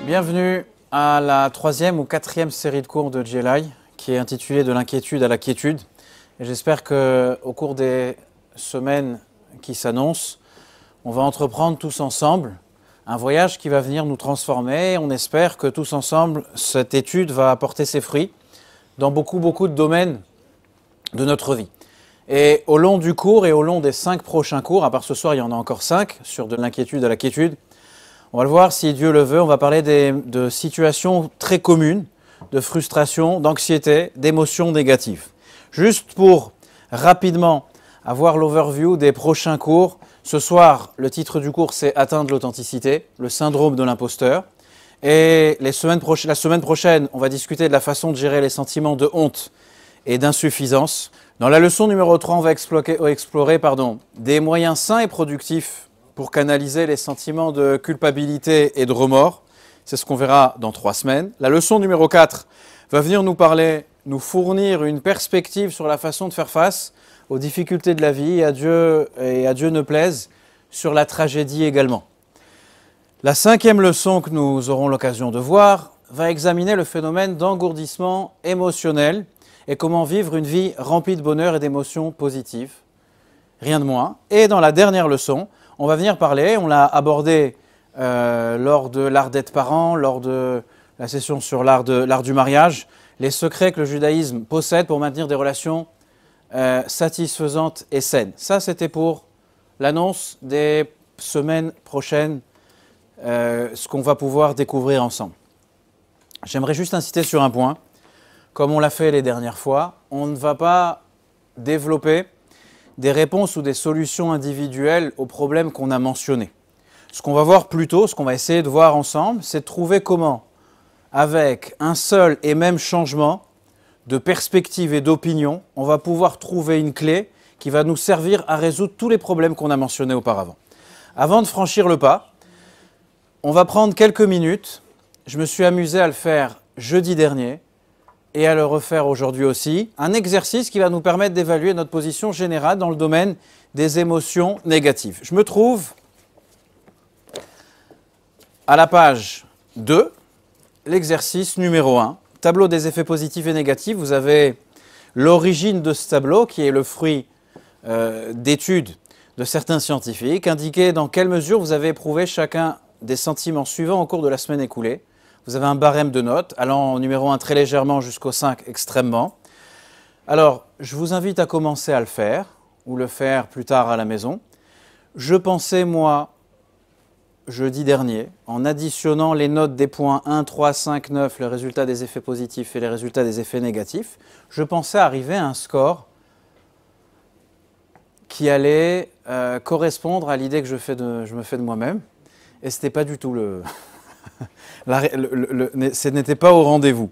Bienvenue à la troisième ou quatrième série de cours de GLI qui est intitulée De l'inquiétude à la quiétude. Et j'espère qu'au cours des semaines qui s'annoncent, on va entreprendre tous ensemble un voyage qui va venir nous transformer. On espère que tous ensemble, cette étude va apporter ses fruits dans beaucoup de domaines de notre vie. Et au long du cours et au long des 5 prochains cours, à part ce soir, il y en a encore 5 sur de l'inquiétude à la quiétude, on va le voir si Dieu le veut, on va parler de situations très communes, de frustration, d'anxiété, d'émotions négatives. Juste pour rapidement avoir l'overview des prochains cours, ce soir, le titre du cours c'est Atteindre l'authenticité, le syndrome de l'imposteur. Et la semaine prochaine, on va discuter de la façon de gérer les sentiments de honte et d'insuffisance. Dans la leçon numéro 3, on va explorer des moyens sains et productifs pour canaliser les sentiments de culpabilité et de remords. C'est ce qu'on verra dans 3 semaines. La leçon numéro 4 va venir nous fournir une perspective sur la façon de faire face aux difficultés de la vie et à Dieu ne plaise, sur la tragédie également. La 5e leçon que nous aurons l'occasion de voir va examiner le phénomène d'engourdissement émotionnel et comment vivre une vie remplie de bonheur et d'émotions positives. Rien de moins. Et dans la dernière leçon, on va venir parler, on l'a abordé lors de l'art d'être parent, lors de la session sur l'art du mariage, les secrets que le judaïsme possède pour maintenir des relations satisfaisantes et saines. Ça, c'était pour l'annonce des semaines prochaines, ce qu'on va pouvoir découvrir ensemble. J'aimerais juste insister sur un point. Comme on l'a fait les dernières fois, on ne va pas développer des réponses ou des solutions individuelles aux problèmes qu'on a mentionnés. Ce qu'on va voir plutôt, ce qu'on va essayer de voir ensemble, c'est de trouver comment, avec un seul et même changement de perspective et d'opinion, on va pouvoir trouver une clé qui va nous servir à résoudre tous les problèmes qu'on a mentionnés auparavant. Avant de franchir le pas, on va prendre quelques minutes. Je me suis amusé à le faire jeudi dernier et à le refaire aujourd'hui aussi. Un exercice qui va nous permettre d'évaluer notre position générale dans le domaine des émotions négatives. Je me trouve à la page 2, l'exercice numéro 1, tableau des effets positifs et négatifs. Vous avez l'origine de ce tableau qui est le fruit d'études de certains scientifiques, indiqué dans quelle mesure vous avez éprouvé chacun des sentiments suivants au cours de la semaine écoulée. Vous avez un barème de notes, allant au numéro 1 très légèrement jusqu'au 5 extrêmement. Alors, je vous invite à commencer à le faire, ou le faire plus tard à la maison. Je pensais, moi, jeudi dernier, en additionnant les notes des points 1, 3, 5, 9, le résultat des effets positifs et les résultats des effets négatifs, je pensais arriver à un score qui allait correspondre à l'idée que je me fais de moi-même. Et ce n'était pas du tout ce n'était pas au rendez-vous.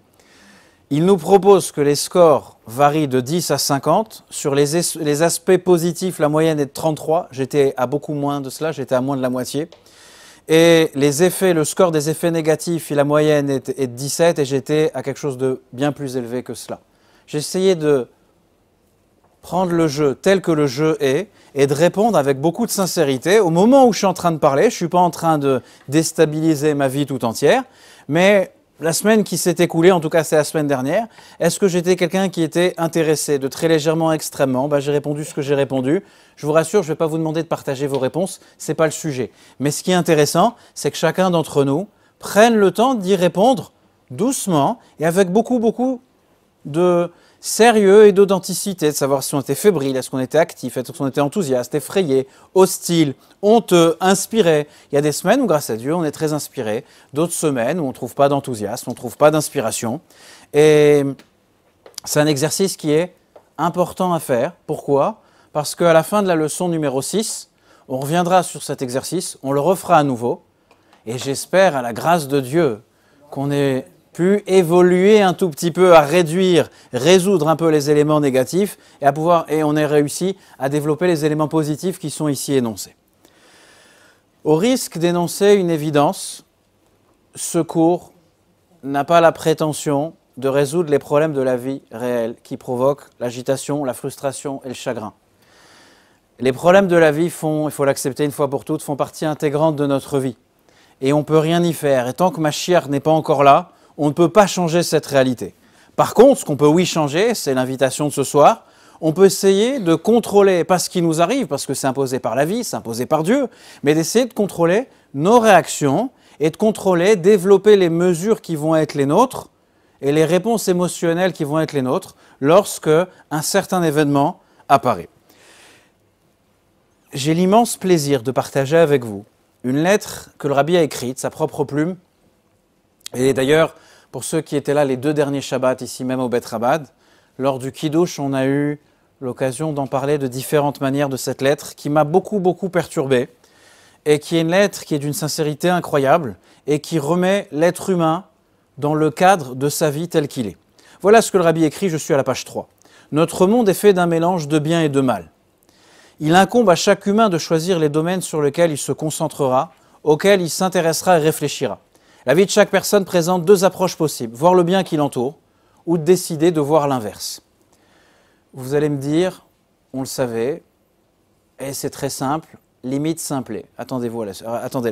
Il nous propose que les scores varient de 10 à 50. Sur les aspects positifs, la moyenne est de 33. J'étais à beaucoup moins de cela, j'étais à moins de la moitié. Et le score des effets négatifs, la moyenne est de 17 et j'étais à quelque chose de bien plus élevé que cela. J'ai essayé de prendre le jeu tel que le jeu est et de répondre avec beaucoup de sincérité. Au moment où je suis en train de parler, je ne suis pas en train de déstabiliser ma vie tout entière, mais la semaine qui s'est écoulée, en tout cas c'est la semaine dernière, est-ce que j'étais quelqu'un qui était intéressé de très légèrement à extrêmement? J'ai répondu ce que j'ai répondu. Je vous rassure, je ne vais pas vous demander de partager vos réponses, ce n'est pas le sujet. Mais ce qui est intéressant, c'est que chacun d'entre nous prenne le temps d'y répondre doucement et avec beaucoup de sérieux et d'authenticité, de savoir si on était fébrile, est-ce qu'on était actif, est-ce qu'on était enthousiaste, effrayé, hostile, honteux, inspiré. Il y a des semaines où, grâce à Dieu, on est très inspiré, d'autres semaines où on ne trouve pas d'enthousiasme, on ne trouve pas d'inspiration. Et c'est un exercice qui est important à faire. Pourquoi? Parce qu'à la fin de la leçon numéro 6, on reviendra sur cet exercice, on le refera à nouveau, et j'espère, à la grâce de Dieu, qu'on ait pu évoluer un tout petit peu, à résoudre un peu les éléments négatifs et on ait réussi à développer les éléments positifs qui sont ici énoncés. Au risque d'énoncer une évidence, ce cours n'a pas la prétention de résoudre les problèmes de la vie réelle qui provoquent l'agitation, la frustration et le chagrin. Les problèmes de la vie il faut l'accepter une fois pour toutes, font partie intégrante de notre vie. et on ne peut rien y faire. Et tant que Mashiach n'est pas encore là, on ne peut pas changer cette réalité. Par contre, ce qu'on peut oui changer, c'est l'invitation de ce soir. On peut essayer de contrôler, pas ce qui nous arrive, parce que c'est imposé par la vie, c'est imposé par Dieu, mais d'essayer de contrôler nos réactions et de contrôler, développer les mesures qui vont être les nôtres et les réponses émotionnelles qui vont être les nôtres lorsque un certain événement apparaît. J'ai l'immense plaisir de partager avec vous une lettre que le Rabbi a écrite, sa propre plume. Et d'ailleurs, pour ceux qui étaient là les 2 derniers Shabbats, ici même au Beth Rabad, lors du Kiddush, on a eu l'occasion d'en parler de différentes manières de cette lettre qui m'a beaucoup perturbé et qui est une lettre qui est d'une sincérité incroyable et qui remet l'être humain dans le cadre de sa vie tel qu'il est. Voilà ce que le Rabbi écrit, je suis à la page 3. Notre monde est fait d'un mélange de bien et de mal. Il incombe à chaque humain de choisir les domaines sur lesquels il se concentrera, auxquels il s'intéressera et réfléchira. La vie de chaque personne présente 2 approches possibles, voir le bien qui l'entoure ou de décider de voir l'inverse. Vous allez me dire, on le savait, et c'est très simple, limite simplet. Attendez la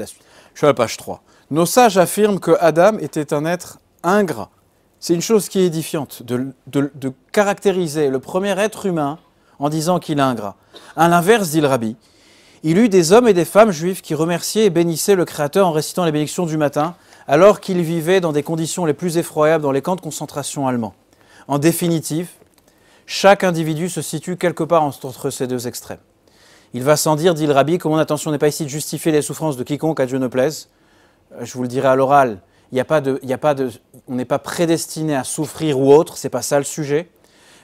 suite. Je suis à la page 3. Nos sages affirment que Adam était un être ingrat. C'est une chose qui est édifiante, de caractériser le premier être humain en disant qu'il est ingrat. À l'inverse, dit le Rabbi, il eut des hommes et des femmes juifs qui remerciaient et bénissaient le Créateur en récitant les bénédictions du matin, alors qu'ils vivaient dans des conditions les plus effroyables dans les camps de concentration allemands. En définitive, chaque individu se situe quelque part entre ces 2 extrêmes. Il va sans dire, dit le Rabbi, que mon intention n'est pas ici de justifier les souffrances de quiconque à Dieu ne plaise. Je vous le dirai à l'oral, on n'est pas prédestiné à souffrir ou autre, c'est pas ça le sujet.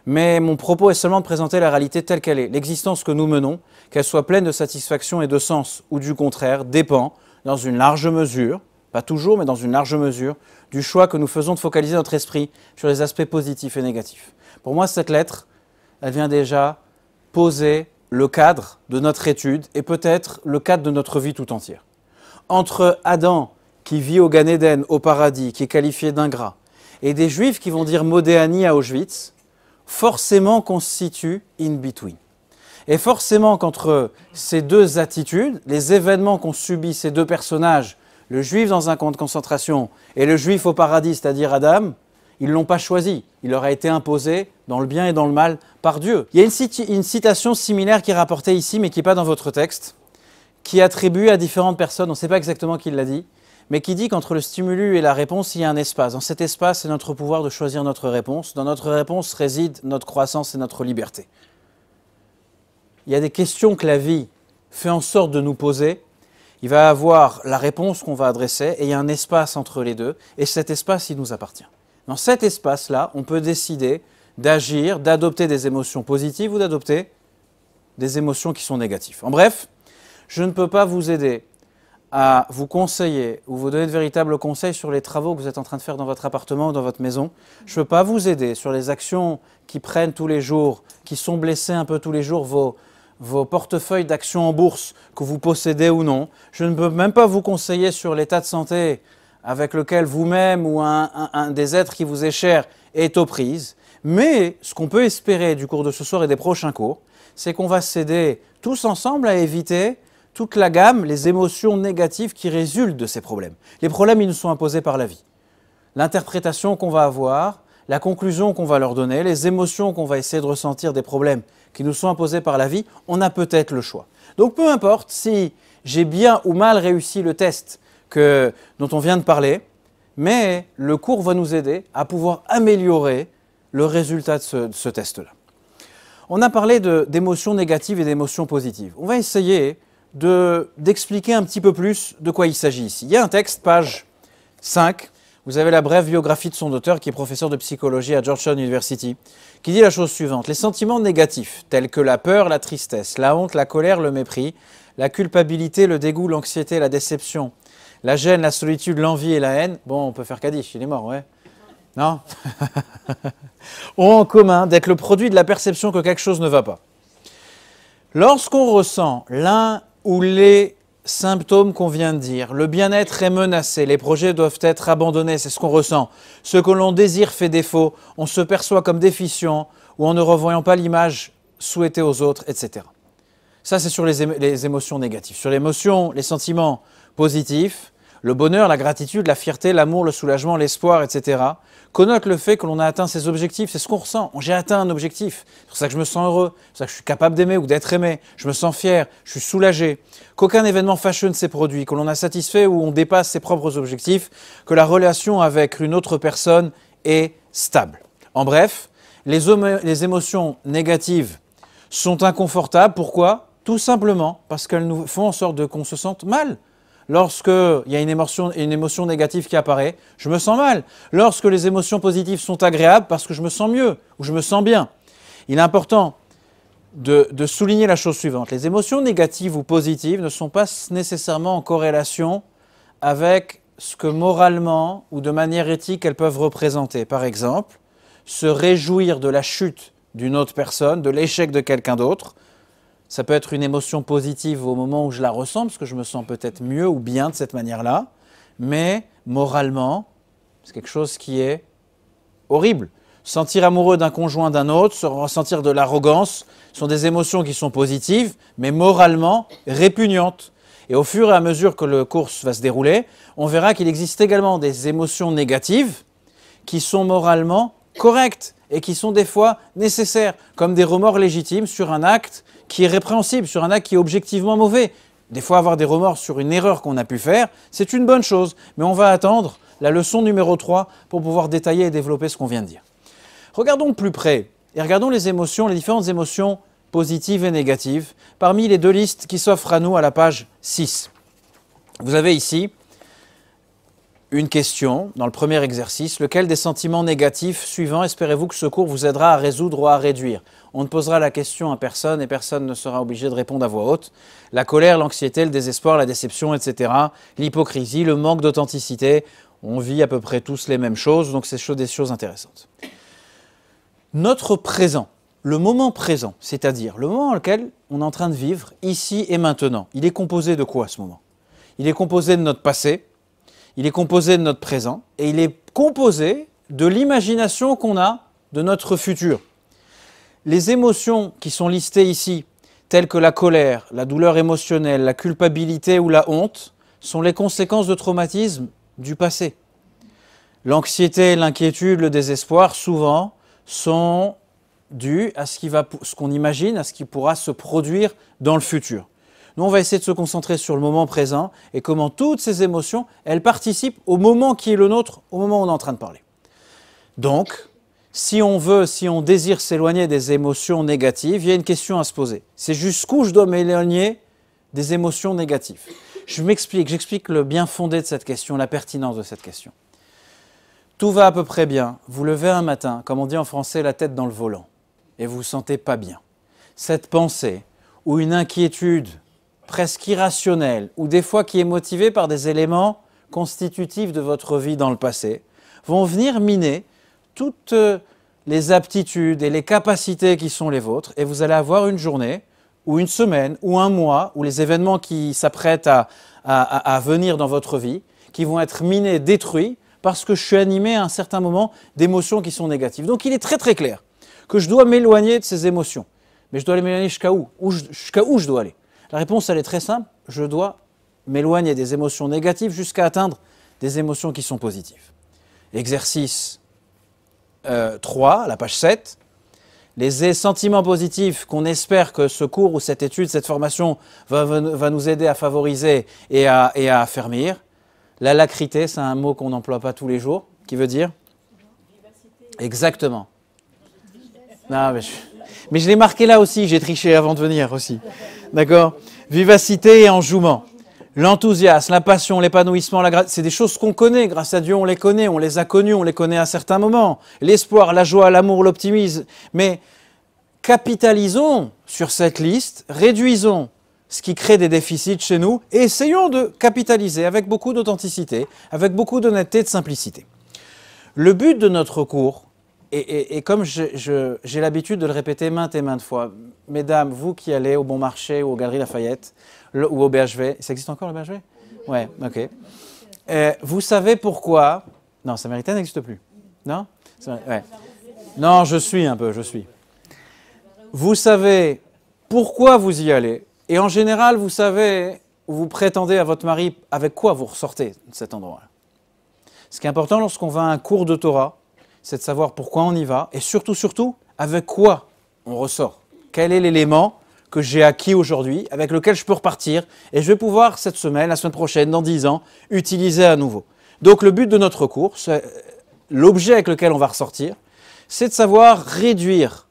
Mais mon propos est seulement de présenter la réalité telle qu'elle est. L'existence que nous menons, qu'elle soit pleine de satisfaction et de sens, ou du contraire, dépend, dans une large mesure, pas toujours, mais dans une large mesure, du choix que nous faisons de focaliser notre esprit sur les aspects positifs et négatifs. Pour moi, cette lettre, elle vient déjà poser le cadre de notre étude et peut-être le cadre de notre vie tout entière. Entre Adam, qui vit au Gan Eden, au paradis, qui est qualifié d'ingrat, et des Juifs qui vont dire Modéani à Auschwitz, forcément constitue in between. Et forcément qu'entre ces 2 attitudes, les événements qu'ont subis ces 2 personnages, le Juif dans un camp de concentration et le Juif au paradis, c'est-à-dire Adam, ils ne l'ont pas choisi. Il leur a été imposé dans le bien et dans le mal par Dieu. Il y a une citation similaire qui est rapportée ici, mais qui n'est pas dans votre texte, qui attribue à différentes personnes, on ne sait pas exactement qui l'a dit, mais qui dit qu'entre le stimulus et la réponse, il y a un espace. Dans cet espace, c'est notre pouvoir de choisir notre réponse. Dans notre réponse réside notre croissance et notre liberté. Il y a des questions que la vie fait en sorte de nous poser. Il va y avoir la réponse qu'on va adresser et il y a un espace entre les 2. Et cet espace, il nous appartient. Dans cet espace-là, on peut décider d'agir, d'adopter des émotions positives ou d'adopter des émotions qui sont négatives. En bref, je ne peux pas vous aider à vous conseiller ou vous donner de véritables conseils sur les travaux que vous êtes en train de faire dans votre appartement ou dans votre maison. Je ne peux pas vous aider sur les actions qui prennent tous les jours, qui sont blessées un peu tous les jours, vos portefeuilles d'actions en bourse que vous possédez ou non. Je ne peux même pas vous conseiller sur l'état de santé avec lequel vous-même ou un des êtres qui vous est cher est aux prises. Mais ce qu'on peut espérer du cours de ce soir et des prochains cours, c'est qu'on va s'aider tous ensemble à éviter toute la gamme, les émotions négatives qui résultent de ces problèmes. Les problèmes, ils nous sont imposés par la vie. L'interprétation qu'on va avoir, la conclusion qu'on va leur donner, les émotions qu'on va essayer de ressentir des problèmes qui nous sont imposés par la vie, on a peut-être le choix. Donc peu importe si j'ai bien ou mal réussi le test dont on vient de parler, mais le cours va nous aider à pouvoir améliorer le résultat de ce test-là. On a parlé d'émotions négatives et d'émotions positives. On va essayer d'expliquer un petit peu plus de quoi il s'agit ici. Il y a un texte, page 5, vous avez la brève biographie de son auteur qui est professeur de psychologie à Georgetown University, qui dit la chose suivante. Les sentiments négatifs, tels que la peur, la tristesse, la honte, la colère, le mépris, la culpabilité, le dégoût, l'anxiété, la déception, la gêne, la solitude, l'envie et la haine, bon, on peut faire Kaddish, il est mort, ouais. Non ont en commun d'être le produit de la perception que quelque chose ne va pas. Lorsqu'on ressent l'un ou les symptômes qu'on vient de dire, le bien-être est menacé, les projets doivent être abandonnés, c'est ce qu'on ressent. Ce que l'on désire fait défaut, on se perçoit comme déficient ou en ne revoyant pas l'image souhaitée aux autres, etc. Ça, c'est sur les émotions négatives. Sur l'émotion, les sentiments positifs, Le bonheur, la gratitude, la fierté, l'amour, le soulagement, l'espoir, etc. connotent le fait que l'on a atteint ses objectifs. C'est ce qu'on ressent. J'ai atteint un objectif. C'est pour ça que je me sens heureux. C'est pour ça que je suis capable d'aimer ou d'être aimé. Je me sens fier. Je suis soulagé. Qu'aucun événement fâcheux ne s'est produit. Que l'on a satisfait ou on dépasse ses propres objectifs. Que la relation avec une autre personne est stable. En bref, les émotions négatives sont inconfortables. Pourquoi? Tout simplement parce qu'elles nous font en sorte qu'on se sente mal. Lorsqu'il y a une émotion négative qui apparaît, je me sens mal. Lorsque les émotions positives sont agréables, parce que je me sens mieux ou je me sens bien. Il est important de souligner la chose suivante. Les émotions négatives ou positives ne sont pas nécessairement en corrélation avec ce que moralement ou de manière éthique elles peuvent représenter. Par exemple, se réjouir de la chute d'une autre personne, de l'échec de quelqu'un d'autre. Ça peut être une émotion positive au moment où je la ressens, parce que je me sens peut-être mieux ou bien de cette manière-là, mais moralement, c'est quelque chose qui est horrible. Sentir amoureux d'un conjoint d'un autre, se ressentir de l'arrogance, sont des émotions qui sont positives, mais moralement répugnantes. Et au fur et à mesure que le cours va se dérouler, on verra qu'il existe également des émotions négatives qui sont moralement correctes et qui sont des fois nécessaires, comme des remords légitimes sur un acte qui est répréhensible, sur un acte qui est objectivement mauvais. Des fois, avoir des remords sur une erreur qu'on a pu faire, c'est une bonne chose. Mais on va attendre la leçon numéro 3 pour pouvoir détailler et développer ce qu'on vient de dire. Regardons de plus près et regardons les émotions, les différentes émotions positives et négatives, parmi les deux listes qui s'offrent à nous à la page 6. Vous avez ici une question dans le premier exercice. Lequel des sentiments négatifs suivants espérez-vous que ce cours vous aidera à résoudre ou à réduire? On ne posera la question à personne et personne ne sera obligé de répondre à voix haute. La colère, l'anxiété, le désespoir, la déception, etc. L'hypocrisie, le manque d'authenticité. On vit à peu près tous les mêmes choses, donc c'est des choses intéressantes. Notre présent, le moment présent, c'est-à-dire le moment dans lequel on est en train de vivre, ici et maintenant, il est composé de quoi ce moment? Il est composé de notre passé, il est composé de notre présent et il est composé de l'imagination qu'on a de notre futur. Les émotions qui sont listées ici, telles que la colère, la douleur émotionnelle, la culpabilité ou la honte, sont les conséquences de traumatismes du passé. L'anxiété, l'inquiétude, le désespoir, souvent, sont dus à ce qu'on imagine, à ce qui pourra se produire dans le futur. Nous, on va essayer de se concentrer sur le moment présent et comment toutes ces émotions, elles participent au moment qui est le nôtre, au moment où on est en train de parler. Donc, si on désire s'éloigner des émotions négatives, il y a une question à se poser. C'est jusqu'où je dois m'éloigner des émotions négatives? J'explique le bien fondé de cette question, la pertinence de cette question. Tout va à peu près bien. Vous levez un matin, comme on dit en français, la tête dans le volant, et vous ne vous sentez pas bien. Cette pensée ou une inquiétude presque irrationnelle, ou des fois qui est motivée par des éléments constitutifs de votre vie dans le passé, vont venir miner toutes les aptitudes et les capacités qui sont les vôtres, et vous allez avoir une journée, ou une semaine, ou un mois, où les événements qui s'apprêtent à venir dans votre vie, qui vont être minés, détruits, parce que je suis animé à un certain moment d'émotions qui sont négatives. Donc il est très très clair que je dois m'éloigner de ces émotions. Mais je dois les m'éloigner jusqu'à où? Jusqu'à où je dois aller? La réponse, elle est très simple. Je dois m'éloigner des émotions négatives jusqu'à atteindre des émotions qui sont positives. Exercice 3, la page 7. Les sentiments positifs qu'on espère que ce cours ou cette étude, cette formation va nous aider à favoriser et à affermir. L'alacrité, c'est un mot qu'on n'emploie pas tous les jours, qui veut dire exactement. Non, mais je l'ai marqué là aussi, j'ai triché avant de venir aussi. D'accord? Vivacité et enjouement. L'enthousiasme, la passion, l'épanouissement, c'est des choses qu'on connaît. Grâce à Dieu, on les connaît, on les a connues, on les connaît à certains moments. L'espoir, la joie, l'amour, l'optimisme. Mais capitalisons sur cette liste, réduisons ce qui crée des déficits chez nous et essayons de capitaliser avec beaucoup d'authenticité, avec beaucoup d'honnêteté et de simplicité. Le but de notre cours, et comme j'ai l'habitude de le répéter maintes et maintes fois, mesdames, vous qui allez au Bon Marché ou aux Galeries Lafayette ou au BHV, ça existe encore le BHV? Ouais, ok. Vous savez pourquoi... Non, Samaritain n'existe plus. Non? Ouais. Non, je suis. Vous savez pourquoi vous y allez. Et en général, vous savez où vous prétendez à votre mari, avec quoi vous ressortez de cet endroit-là? Ce qui est important lorsqu'on va à un cours de Torah, c'est de savoir pourquoi on y va et surtout, avec quoi on ressort. Quel est l'élément que j'ai acquis aujourd'hui, avec lequel je peux repartir et je vais pouvoir cette semaine, la semaine prochaine, dans 10 ans, utiliser à nouveau. Donc le but de notre cours, l'objet avec lequel on va ressortir, c'est de savoir réduire,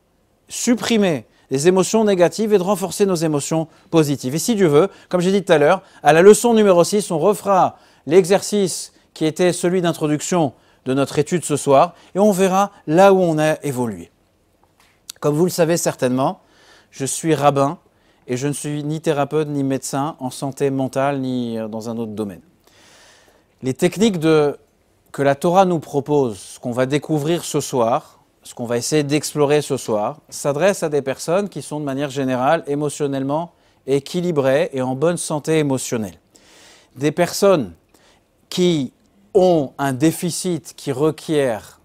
supprimer les émotions négatives et de renforcer nos émotions positives. Et si Dieu veut, comme j'ai dit tout à l'heure, à la leçon numéro 6, on refera l'exercice qui était celui d'introduction de notre étude ce soir et on verra là où on a évolué. Comme vous le savez certainement, je suis rabbin et je ne suis ni thérapeute ni médecin en santé mentale ni dans un autre domaine. Les techniques que la Torah nous propose, ce qu'on va découvrir ce soir, ce qu'on va essayer d'explorer ce soir, s'adressent à des personnes qui sont de manière générale émotionnellement équilibrées et en bonne santé émotionnelle. Des personnes qui ont un déficit qui requiert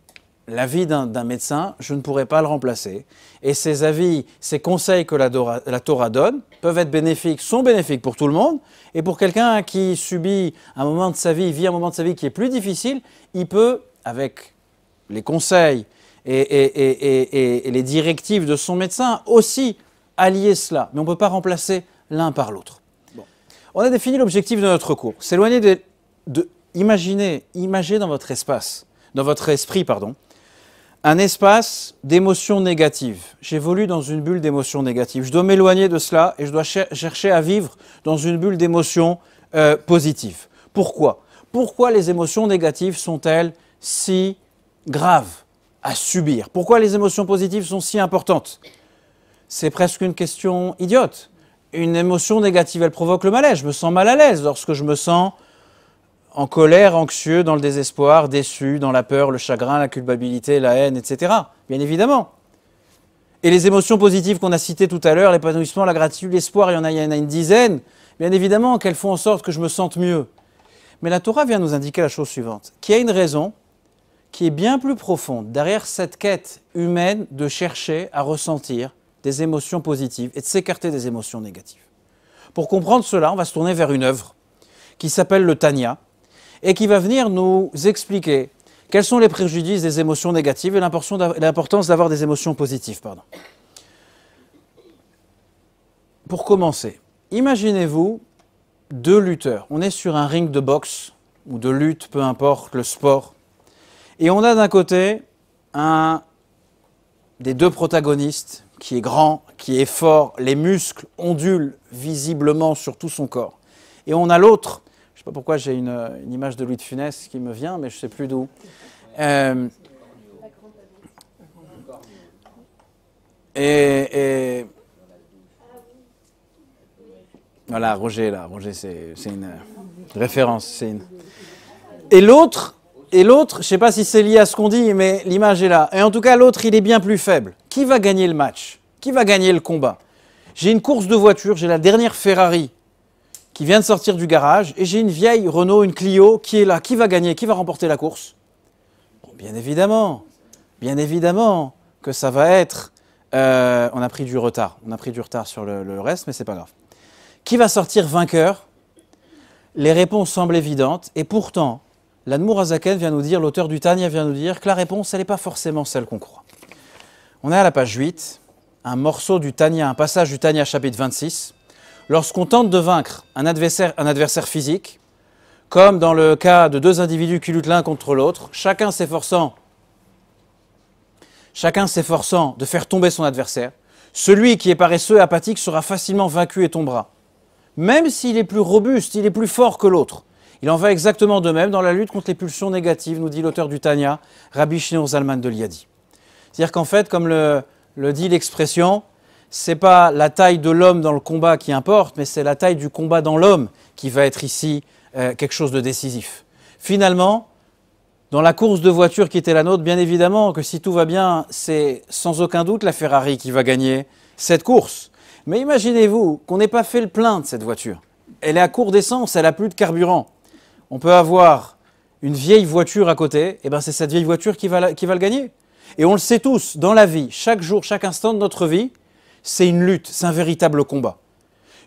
l'avis d'un médecin, je ne pourrais pas le remplacer. Et ces avis, ces conseils que la Torah donne peuvent être bénéfiques, sont bénéfiques pour tout le monde. Et pour quelqu'un qui subit un moment de sa vie, vit un moment de sa vie qui est plus difficile, il peut, avec les conseils et les directives de son médecin, aussi allier cela. Mais on ne peut pas remplacer l'un par l'autre. Bon. On a défini l'objectif de notre cours. S'éloigner imaginez dans votre esprit, un espace d'émotions négatives. J'évolue dans une bulle d'émotions négatives. Je dois m'éloigner de cela et je dois chercher à vivre dans une bulle d'émotions positives. Pourquoi? Pourquoi les émotions négatives sont-elles si graves à subir? Pourquoi les émotions positives sont si importantes? C'est presque une question idiote. Une émotion négative, elle provoque le malaise. Je me sens mal à l'aise lorsque je me sens en colère, anxieux, dans le désespoir, déçu, dans la peur, le chagrin, la culpabilité, la haine, etc. Bien évidemment. Et les émotions positives qu'on a citées tout à l'heure, l'épanouissement, la gratitude, l'espoir, il y en a une dizaine, bien évidemment qu'elles font en sorte que je me sente mieux. Mais la Torah vient nous indiquer la chose suivante, qu'il y a une raison qui est bien plus profonde derrière cette quête humaine de chercher à ressentir des émotions positives et de s'écarter des émotions négatives. Pour comprendre cela, on va se tourner vers une œuvre qui s'appelle le Tanya, et qui va venir nous expliquer quels sont les préjudices des émotions négatives et l'importance d'avoir des émotions positives. Pour commencer, imaginez-vous deux lutteurs. On est sur un ring de boxe ou de lutte, peu importe le sport, et on a d'un côté un des deux protagonistes qui est grand, qui est fort, les muscles ondulent visiblement sur tout son corps. Et on a l'autre. Je ne sais pas pourquoi j'ai une image de Louis de Funès qui me vient, mais je ne sais plus d'où. Voilà, Roger, c'est une référence. Et l'autre, je ne sais pas si c'est lié à ce qu'on dit, mais l'image est là. Et en tout cas, l'autre, il est bien plus faible. Qui va gagner le match? Qui va gagner le combat? J'ai une course de voiture, j'ai la dernière Ferrari qui vient de sortir du garage, et j'ai une vieille Renault, une Clio, qui est là. Qui va gagner? Qui va remporter la course? Bon, bien évidemment que ça va être... on a pris du retard sur le reste, mais c'est pas grave. Qui va sortir vainqueur? Les réponses semblent évidentes, et pourtant, l'Admour Hazaken vient nous dire, l'auteur du Tanya vient nous dire que la réponse, elle n'est pas forcément celle qu'on croit. On est à la page 8, un morceau du Tanya, un passage du Tanya chapitre 26, lorsqu'on tente de vaincre un adversaire physique, comme dans le cas de deux individus qui luttent l'un contre l'autre, chacun s'efforçant de faire tomber son adversaire, celui qui est paresseux et apathique sera facilement vaincu et tombera. Même s'il est plus robuste, il est plus fort que l'autre. Il en va exactement de même dans la lutte contre les pulsions négatives, nous dit l'auteur du Tanya, Rabbi Shneur Zalman de Liadi. C'est-à-dire qu'en fait, comme le dit l'expression, c'est pas la taille de l'homme dans le combat qui importe, mais c'est la taille du combat dans l'homme qui va être ici quelque chose de décisif. Finalement, dans la course de voiture qui était la nôtre, bien évidemment que si tout va bien, c'est sans aucun doute la Ferrari qui va gagner cette course. Mais imaginez-vous qu'on n'ait pas fait le plein de cette voiture. Elle est à court d'essence, elle n'a plus de carburant. On peut avoir une vieille voiture à côté, et bien c'est cette vieille voiture qui va le gagner. Et on le sait tous, dans la vie, chaque jour, chaque instant de notre vie, c'est une lutte, c'est un véritable combat.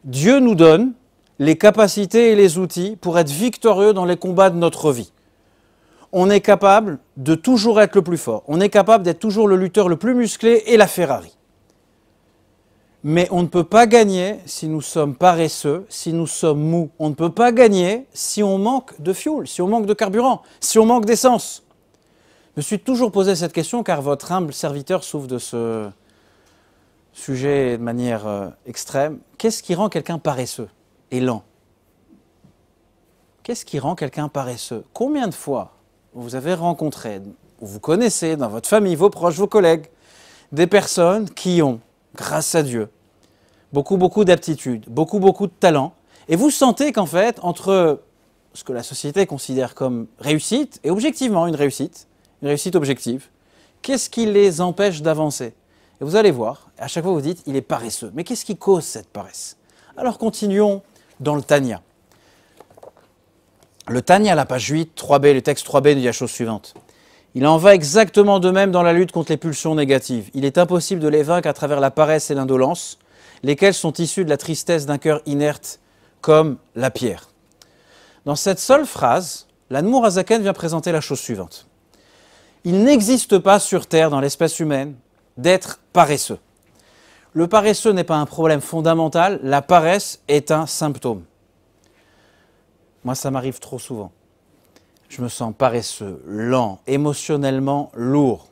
Dieu nous donne les capacités et les outils pour être victorieux dans les combats de notre vie. On est capable de toujours être le plus fort. On est capable d'être toujours le lutteur le plus musclé et la Ferrari. Mais on ne peut pas gagner si nous sommes paresseux, si nous sommes mous. On ne peut pas gagner si on manque de fuel, si on manque de carburant, si on manque d'essence. Je me suis toujours posé cette question car votre humble serviteur souffre de ce sujet de manière extrême. Qu'est-ce qui rend quelqu'un paresseux et lent? Qu'est-ce qui rend quelqu'un paresseux? Combien de fois vous avez rencontré, ou vous connaissez dans votre famille, vos proches, vos collègues, des personnes qui ont, grâce à Dieu, beaucoup d'aptitudes, beaucoup de talent, et vous sentez qu'en fait, entre ce que la société considère comme réussite, et objectivement une réussite objective, qu'est-ce qui les empêche d'avancer? Et vous allez voir, à chaque fois vous dites, il est paresseux. Mais qu'est-ce qui cause cette paresse? Alors continuons dans le Tanya. Le Tanya, la page 8, 3b, le texte 3b nous dit la chose suivante. Il en va exactement de même dans la lutte contre les pulsions négatives. Il est impossible de les vaincre à travers la paresse et l'indolence, lesquelles sont issues de la tristesse d'un cœur inerte comme la pierre. Dans cette seule phrase, l'Admour Hazaken vient présenter la chose suivante. Il n'existe pas sur Terre, dans l'espèce humaine, d'être paresseux. Le paresseux n'est pas un problème fondamental, la paresse est un symptôme. Moi, ça m'arrive trop souvent. Je me sens paresseux, lent, émotionnellement lourd.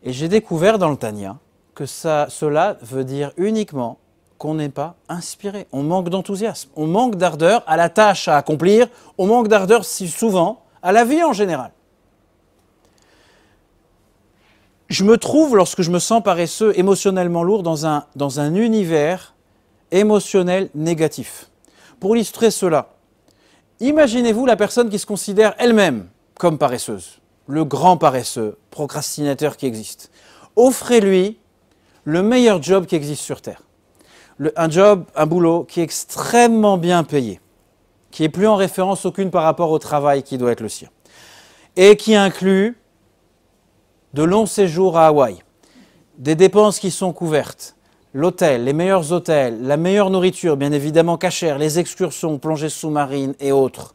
Et j'ai découvert dans le Tanya que cela veut dire uniquement qu'on n'est pas inspiré. On manque d'enthousiasme, on manque d'ardeur à la tâche à accomplir, on manque d'ardeur si souvent à la vie en général. Je me trouve, lorsque je me sens paresseux, émotionnellement lourd, dans un univers émotionnel négatif. Pour illustrer cela, imaginez-vous la personne qui se considère elle-même comme paresseuse, le grand paresseux, procrastinateur qui existe. Offrez-lui le meilleur job qui existe sur Terre. Un boulot qui est extrêmement bien payé, qui est plus en référence aucune par rapport au travail qui doit être le sien, et qui inclut de longs séjours à Hawaï, des dépenses qui sont couvertes, l'hôtel, les meilleurs hôtels, la meilleure nourriture, bien évidemment cachère, les excursions, plongées sous-marines et autres.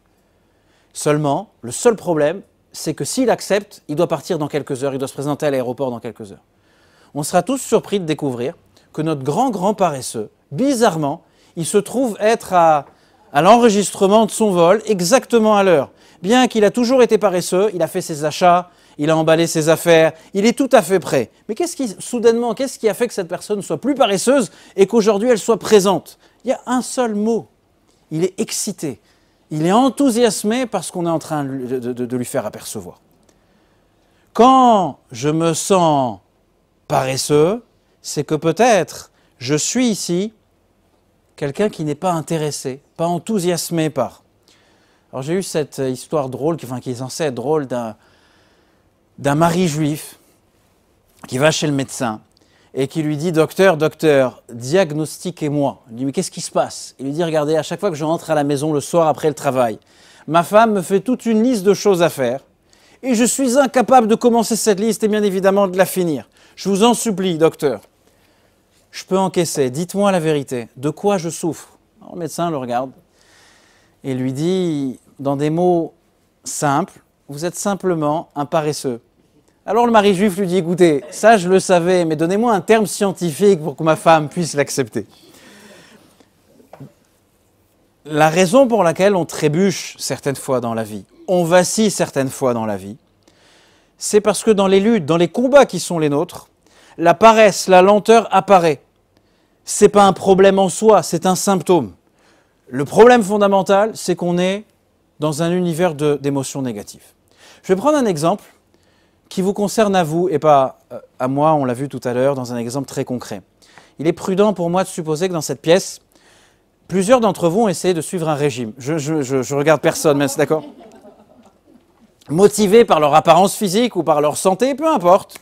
Seulement, le seul problème, c'est que s'il accepte, il doit partir dans quelques heures, il doit se présenter à l'aéroport dans quelques heures. On sera tous surpris de découvrir que notre grand paresseux, bizarrement, il se trouve être à l'enregistrement de son vol exactement à l'heure. Bien qu'il a toujours été paresseux, il a fait ses achats, il a emballé ses affaires, il est tout à fait prêt. Mais soudainement, qu'est-ce qui a fait que cette personne soit plus paresseuse et qu'aujourd'hui elle soit présente? Il y a un seul mot, il est excité, il est enthousiasmé par ce qu'on est en train de lui faire apercevoir. Quand je me sens paresseux, c'est que peut-être je suis ici quelqu'un qui n'est pas intéressé, pas enthousiasmé par. Alors j'ai eu cette histoire drôle, qui est censée être drôle, d'un mari juif qui va chez le médecin et qui lui dit « Docteur, diagnostiquez-moi ». Il lui dit « Mais qu'est-ce qui se passe ?» Il lui dit « Regardez, à chaque fois que je rentre à la maison le soir après le travail, ma femme me fait toute une liste de choses à faire et je suis incapable de commencer cette liste et bien évidemment de la finir. Je vous en supplie, docteur, je peux encaisser, dites-moi la vérité, de quoi je souffre ?» Alors, le médecin le regarde et lui dit, dans des mots simples, « Vous êtes simplement un paresseux. » Alors le mari juif lui dit, « Écoutez, ça je le savais, mais donnez-moi un terme scientifique pour que ma femme puisse l'accepter. » La raison pour laquelle on trébuche certaines fois dans la vie, on vacille certaines fois dans la vie, c'est parce que dans les luttes, dans les combats qui sont les nôtres, la paresse, la lenteur apparaît. Ce n'est pas un problème en soi, c'est un symptôme. Le problème fondamental, c'est qu'on est dans un univers d'émotions négatives. Je vais prendre un exemple qui vous concerne à vous et pas à moi, on l'a vu tout à l'heure, dans un exemple très concret. Il est prudent pour moi de supposer que dans cette pièce, plusieurs d'entre vous ont essayé de suivre un régime. Je regarde personne, mais c'est d'accord. Motivés par leur apparence physique ou par leur santé, peu importe.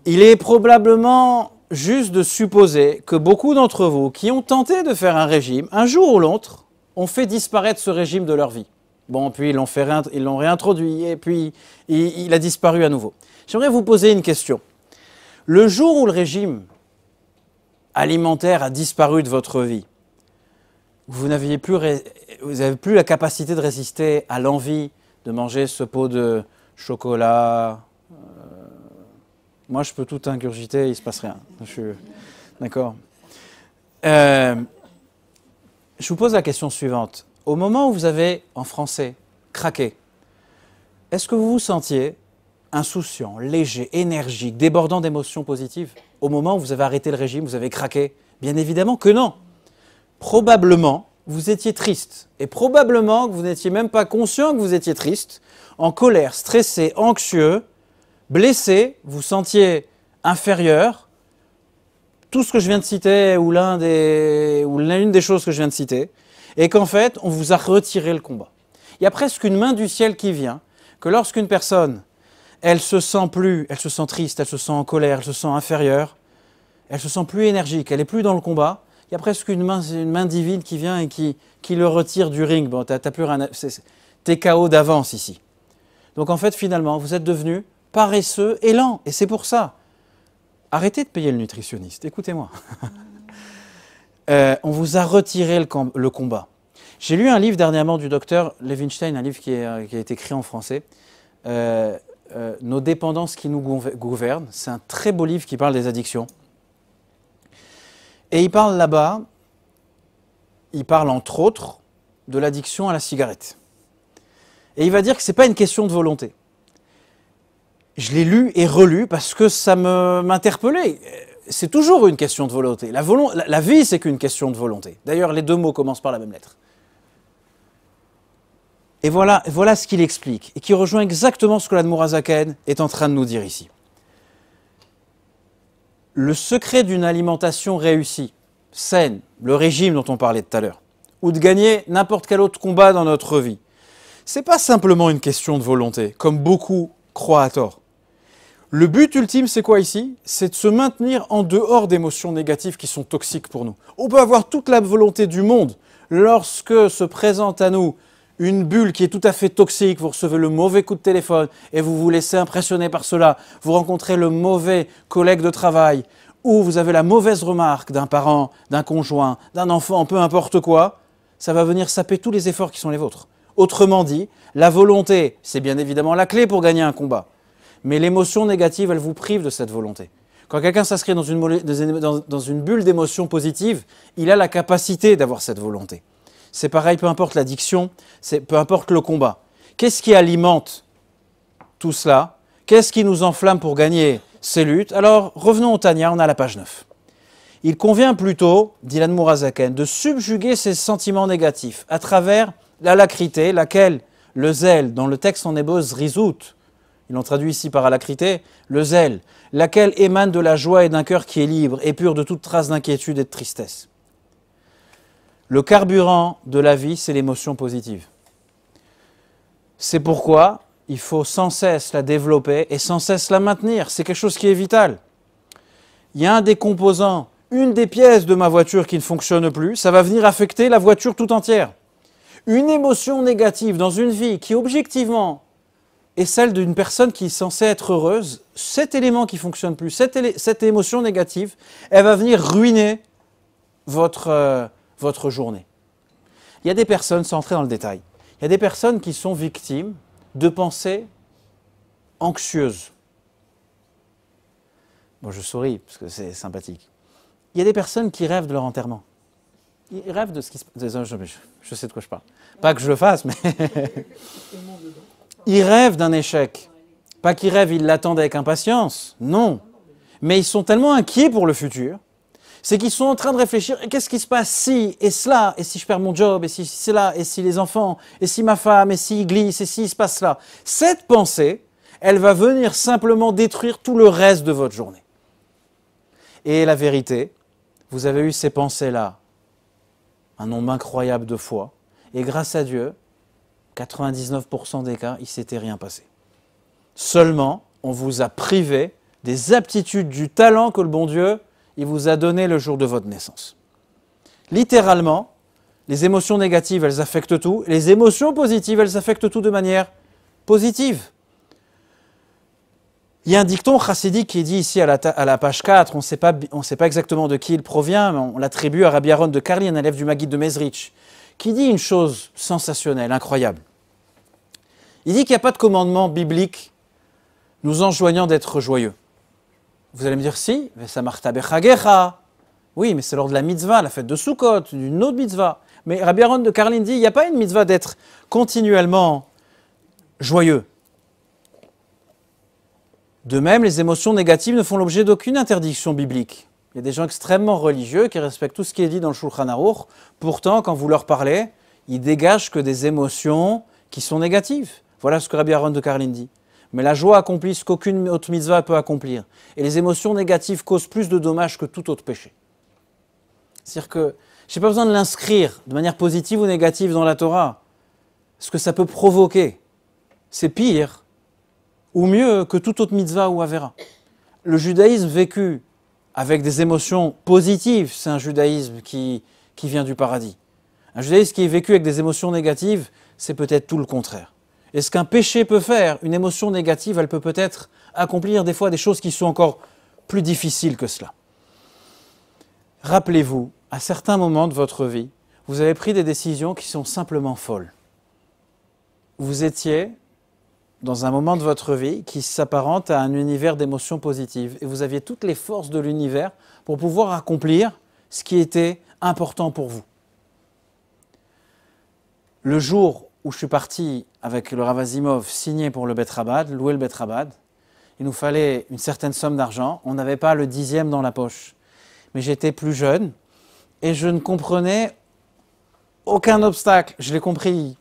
Il est probablement juste de supposer que beaucoup d'entre vous qui ont tenté de faire un régime, un jour ou l'autre, ont fait disparaître ce régime de leur vie. Bon, puis ils l'ont réintroduit et puis il a disparu à nouveau. J'aimerais vous poser une question. Le jour où le régime alimentaire a disparu de votre vie, vous n'aviez plus, vous avez plus la capacité de résister à l'envie de manger ce pot de chocolat. Moi, je peux tout ingurgiter, il ne se passe rien. D'accord. Je vous pose la question suivante. Au moment où vous avez, en français, craqué, est-ce que vous vous sentiez insouciant, léger, énergique, débordant d'émotions positives au moment où vous avez arrêté le régime, vous avez craqué? Bien évidemment que non. Probablement, vous étiez triste. Et probablement que vous n'étiez même pas conscient que vous étiez triste, en colère, stressé, anxieux, blessé, vous sentiez inférieur. Tout ce que je viens de citer, ou l'une des choses que je viens de citer, et qu'en fait, on vous a retiré le combat. Il y a presque une main du ciel qui vient, que lorsqu'une personne, elle se sent triste, elle se sent en colère, elle se sent inférieure, elle se sent plus énergique, elle n'est plus dans le combat, il y a presque une main divine qui vient et qui le retire du ring. Bon, t'as plus rien, t'es KO d'avance ici. Donc en fait, finalement, vous êtes devenu paresseux et lent, et c'est pour ça. Arrêtez de payer le nutritionniste, écoutez-moi. On vous a retiré le combat. J'ai lu un livre dernièrement du docteur Levinstein, un livre qui a été écrit en français, Nos dépendances qui nous gouvernent. C'est un très beau livre qui parle des addictions. Et il parle là-bas, entre autres de l'addiction à la cigarette. Et il va dire que ce n'est pas une question de volonté. Je l'ai lu et relu parce que ça m'interpellait. C'est toujours une question de volonté. La vie, c'est qu'une question de volonté. D'ailleurs, les deux mots commencent par la même lettre. Et voilà ce qu'il explique, et qui rejoint exactement ce que l'Admour Hazaken est en train de nous dire ici. Le secret d'une alimentation réussie, saine, le régime dont on parlait tout à l'heure, ou de gagner n'importe quel autre combat dans notre vie, c'est pas simplement une question de volonté, comme beaucoup croient à tort. Le but ultime, c'est quoi ici? C'est de se maintenir en dehors d'émotions négatives qui sont toxiques pour nous. On peut avoir toute la volonté du monde. Lorsque se présente à nous une bulle qui est tout à fait toxique, vous recevez le mauvais coup de téléphone et vous vous laissez impressionner par cela, vous rencontrez le mauvais collègue de travail, ou vous avez la mauvaise remarque d'un parent, d'un conjoint, d'un enfant, peu importe quoi, ça va venir saper tous les efforts qui sont les vôtres. Autrement dit, la volonté, c'est bien évidemment la clé pour gagner un combat. Mais l'émotion négative, elle vous prive de cette volonté. Quand quelqu'un s'inscrit dans une bulle d'émotions positives, il a la capacité d'avoir cette volonté. C'est pareil, peu importe l'addiction, peu importe le combat. Qu'est-ce qui alimente tout cela? Qu'est-ce qui nous enflamme pour gagner ces luttes? Alors, revenons au Tanya, on est à la page 9. Il convient plutôt, dit l'Admour Hazaken, de subjuguer ces sentiments négatifs à travers l'alacrité, laquelle le zèle, dans le texte en hébreu zrizout, ils l'ont traduit ici par alacrité, le zèle, laquelle émane de la joie et d'un cœur qui est libre et pur de toute trace d'inquiétude et de tristesse. Le carburant de la vie, c'est l'émotion positive. C'est pourquoi il faut sans cesse la développer et sans cesse la maintenir. C'est quelque chose qui est vital. Il y a un des composants, une des pièces de ma voiture qui ne fonctionne plus, ça va venir affecter la voiture tout entière. Une émotion négative dans une vie qui, objectivement, est celle d'une personne qui est censée être heureuse, cet élément qui ne fonctionne plus, cette émotion négative, elle va venir ruiner votre journée. Il y a des personnes, sans entrer dans le détail, il y a des personnes qui sont victimes de pensées anxieuses. Bon, je souris, parce que c'est sympathique. Il y a des personnes qui rêvent de leur enterrement. Ils rêvent de ce qui se passe. Je sais de quoi je parle. Pas que je le fasse, mais... Ils rêvent d'un échec. Pas qu'ils rêvent, ils l'attendent avec impatience. Non. Mais ils sont tellement inquiets pour le futur, c'est qu'ils sont en train de réfléchir, qu'est-ce qui se passe si, et cela, et si je perds mon job, et si cela, et si les enfants, et si ma femme, et s'il glisse, et s'il se passe cela. Cette pensée, elle va venir simplement détruire tout le reste de votre journée. Et la vérité, vous avez eu ces pensées-là un nombre incroyable de fois, et grâce à Dieu, 99% des cas, il ne s'était rien passé. Seulement, on vous a privé des aptitudes, du talent que le bon Dieu il vous a donné le jour de votre naissance. Littéralement, les émotions négatives, elles affectent tout. Les émotions positives, elles affectent tout de manière positive. Il y a un dicton chassidique qui est dit ici à la page 4, on ne sait pas exactement de qui il provient, mais on l'attribue à Rabbi Aaron de Karli, un élève du Maguide de Mezrich, qui dit une chose sensationnelle, incroyable. Il dit qu'il n'y a pas de commandement biblique nous enjoignant d'être joyeux. Vous allez me dire si, Vesamarta bechagecha. Oui, mais c'est lors de la mitzvah, la fête de Sukkot, d'une autre mitzvah. Mais Rabbi Aaron de Karlin dit, il n'y a pas une mitzvah d'être continuellement joyeux. De même, les émotions négatives ne font l'objet d'aucune interdiction biblique. Il y a des gens extrêmement religieux qui respectent tout ce qui est dit dans le Shulchan Aruch. Pourtant, quand vous leur parlez, ils dégagent que des émotions qui sont négatives. Voilà ce que Rabbi Aaron de Karlin dit. Mais la joie accomplit ce qu'aucune autre mitzvah peut accomplir. Et les émotions négatives causent plus de dommages que tout autre péché. C'est-à-dire que je n'ai pas besoin de l'inscrire de manière positive ou négative dans la Torah. Ce que ça peut provoquer, c'est pire ou mieux que toute autre mitzvah ou avéra. Le judaïsme vécu avec des émotions positives, c'est un judaïsme qui vient du paradis. Un judaïsme qui est vécu avec des émotions négatives, c'est peut-être tout le contraire. Et ce qu'un péché peut faire, une émotion négative, elle peut peut-être accomplir des fois des choses qui sont encore plus difficiles que cela. Rappelez-vous, à certains moments de votre vie, vous avez pris des décisions qui sont simplement folles. Vous étiez dans un moment de votre vie qui s'apparente à un univers d'émotions positives et vous aviez toutes les forces de l'univers pour pouvoir accomplir ce qui était important pour vous. Le jour où je suis parti avec le Rav Azimov signer pour le Bet Rabad, louer le Bet Rabad, il nous fallait une certaine somme d'argent. On n'avait pas le 10e dans la poche. Mais j'étais plus jeune et je ne comprenais aucun obstacle. Je l'ai compris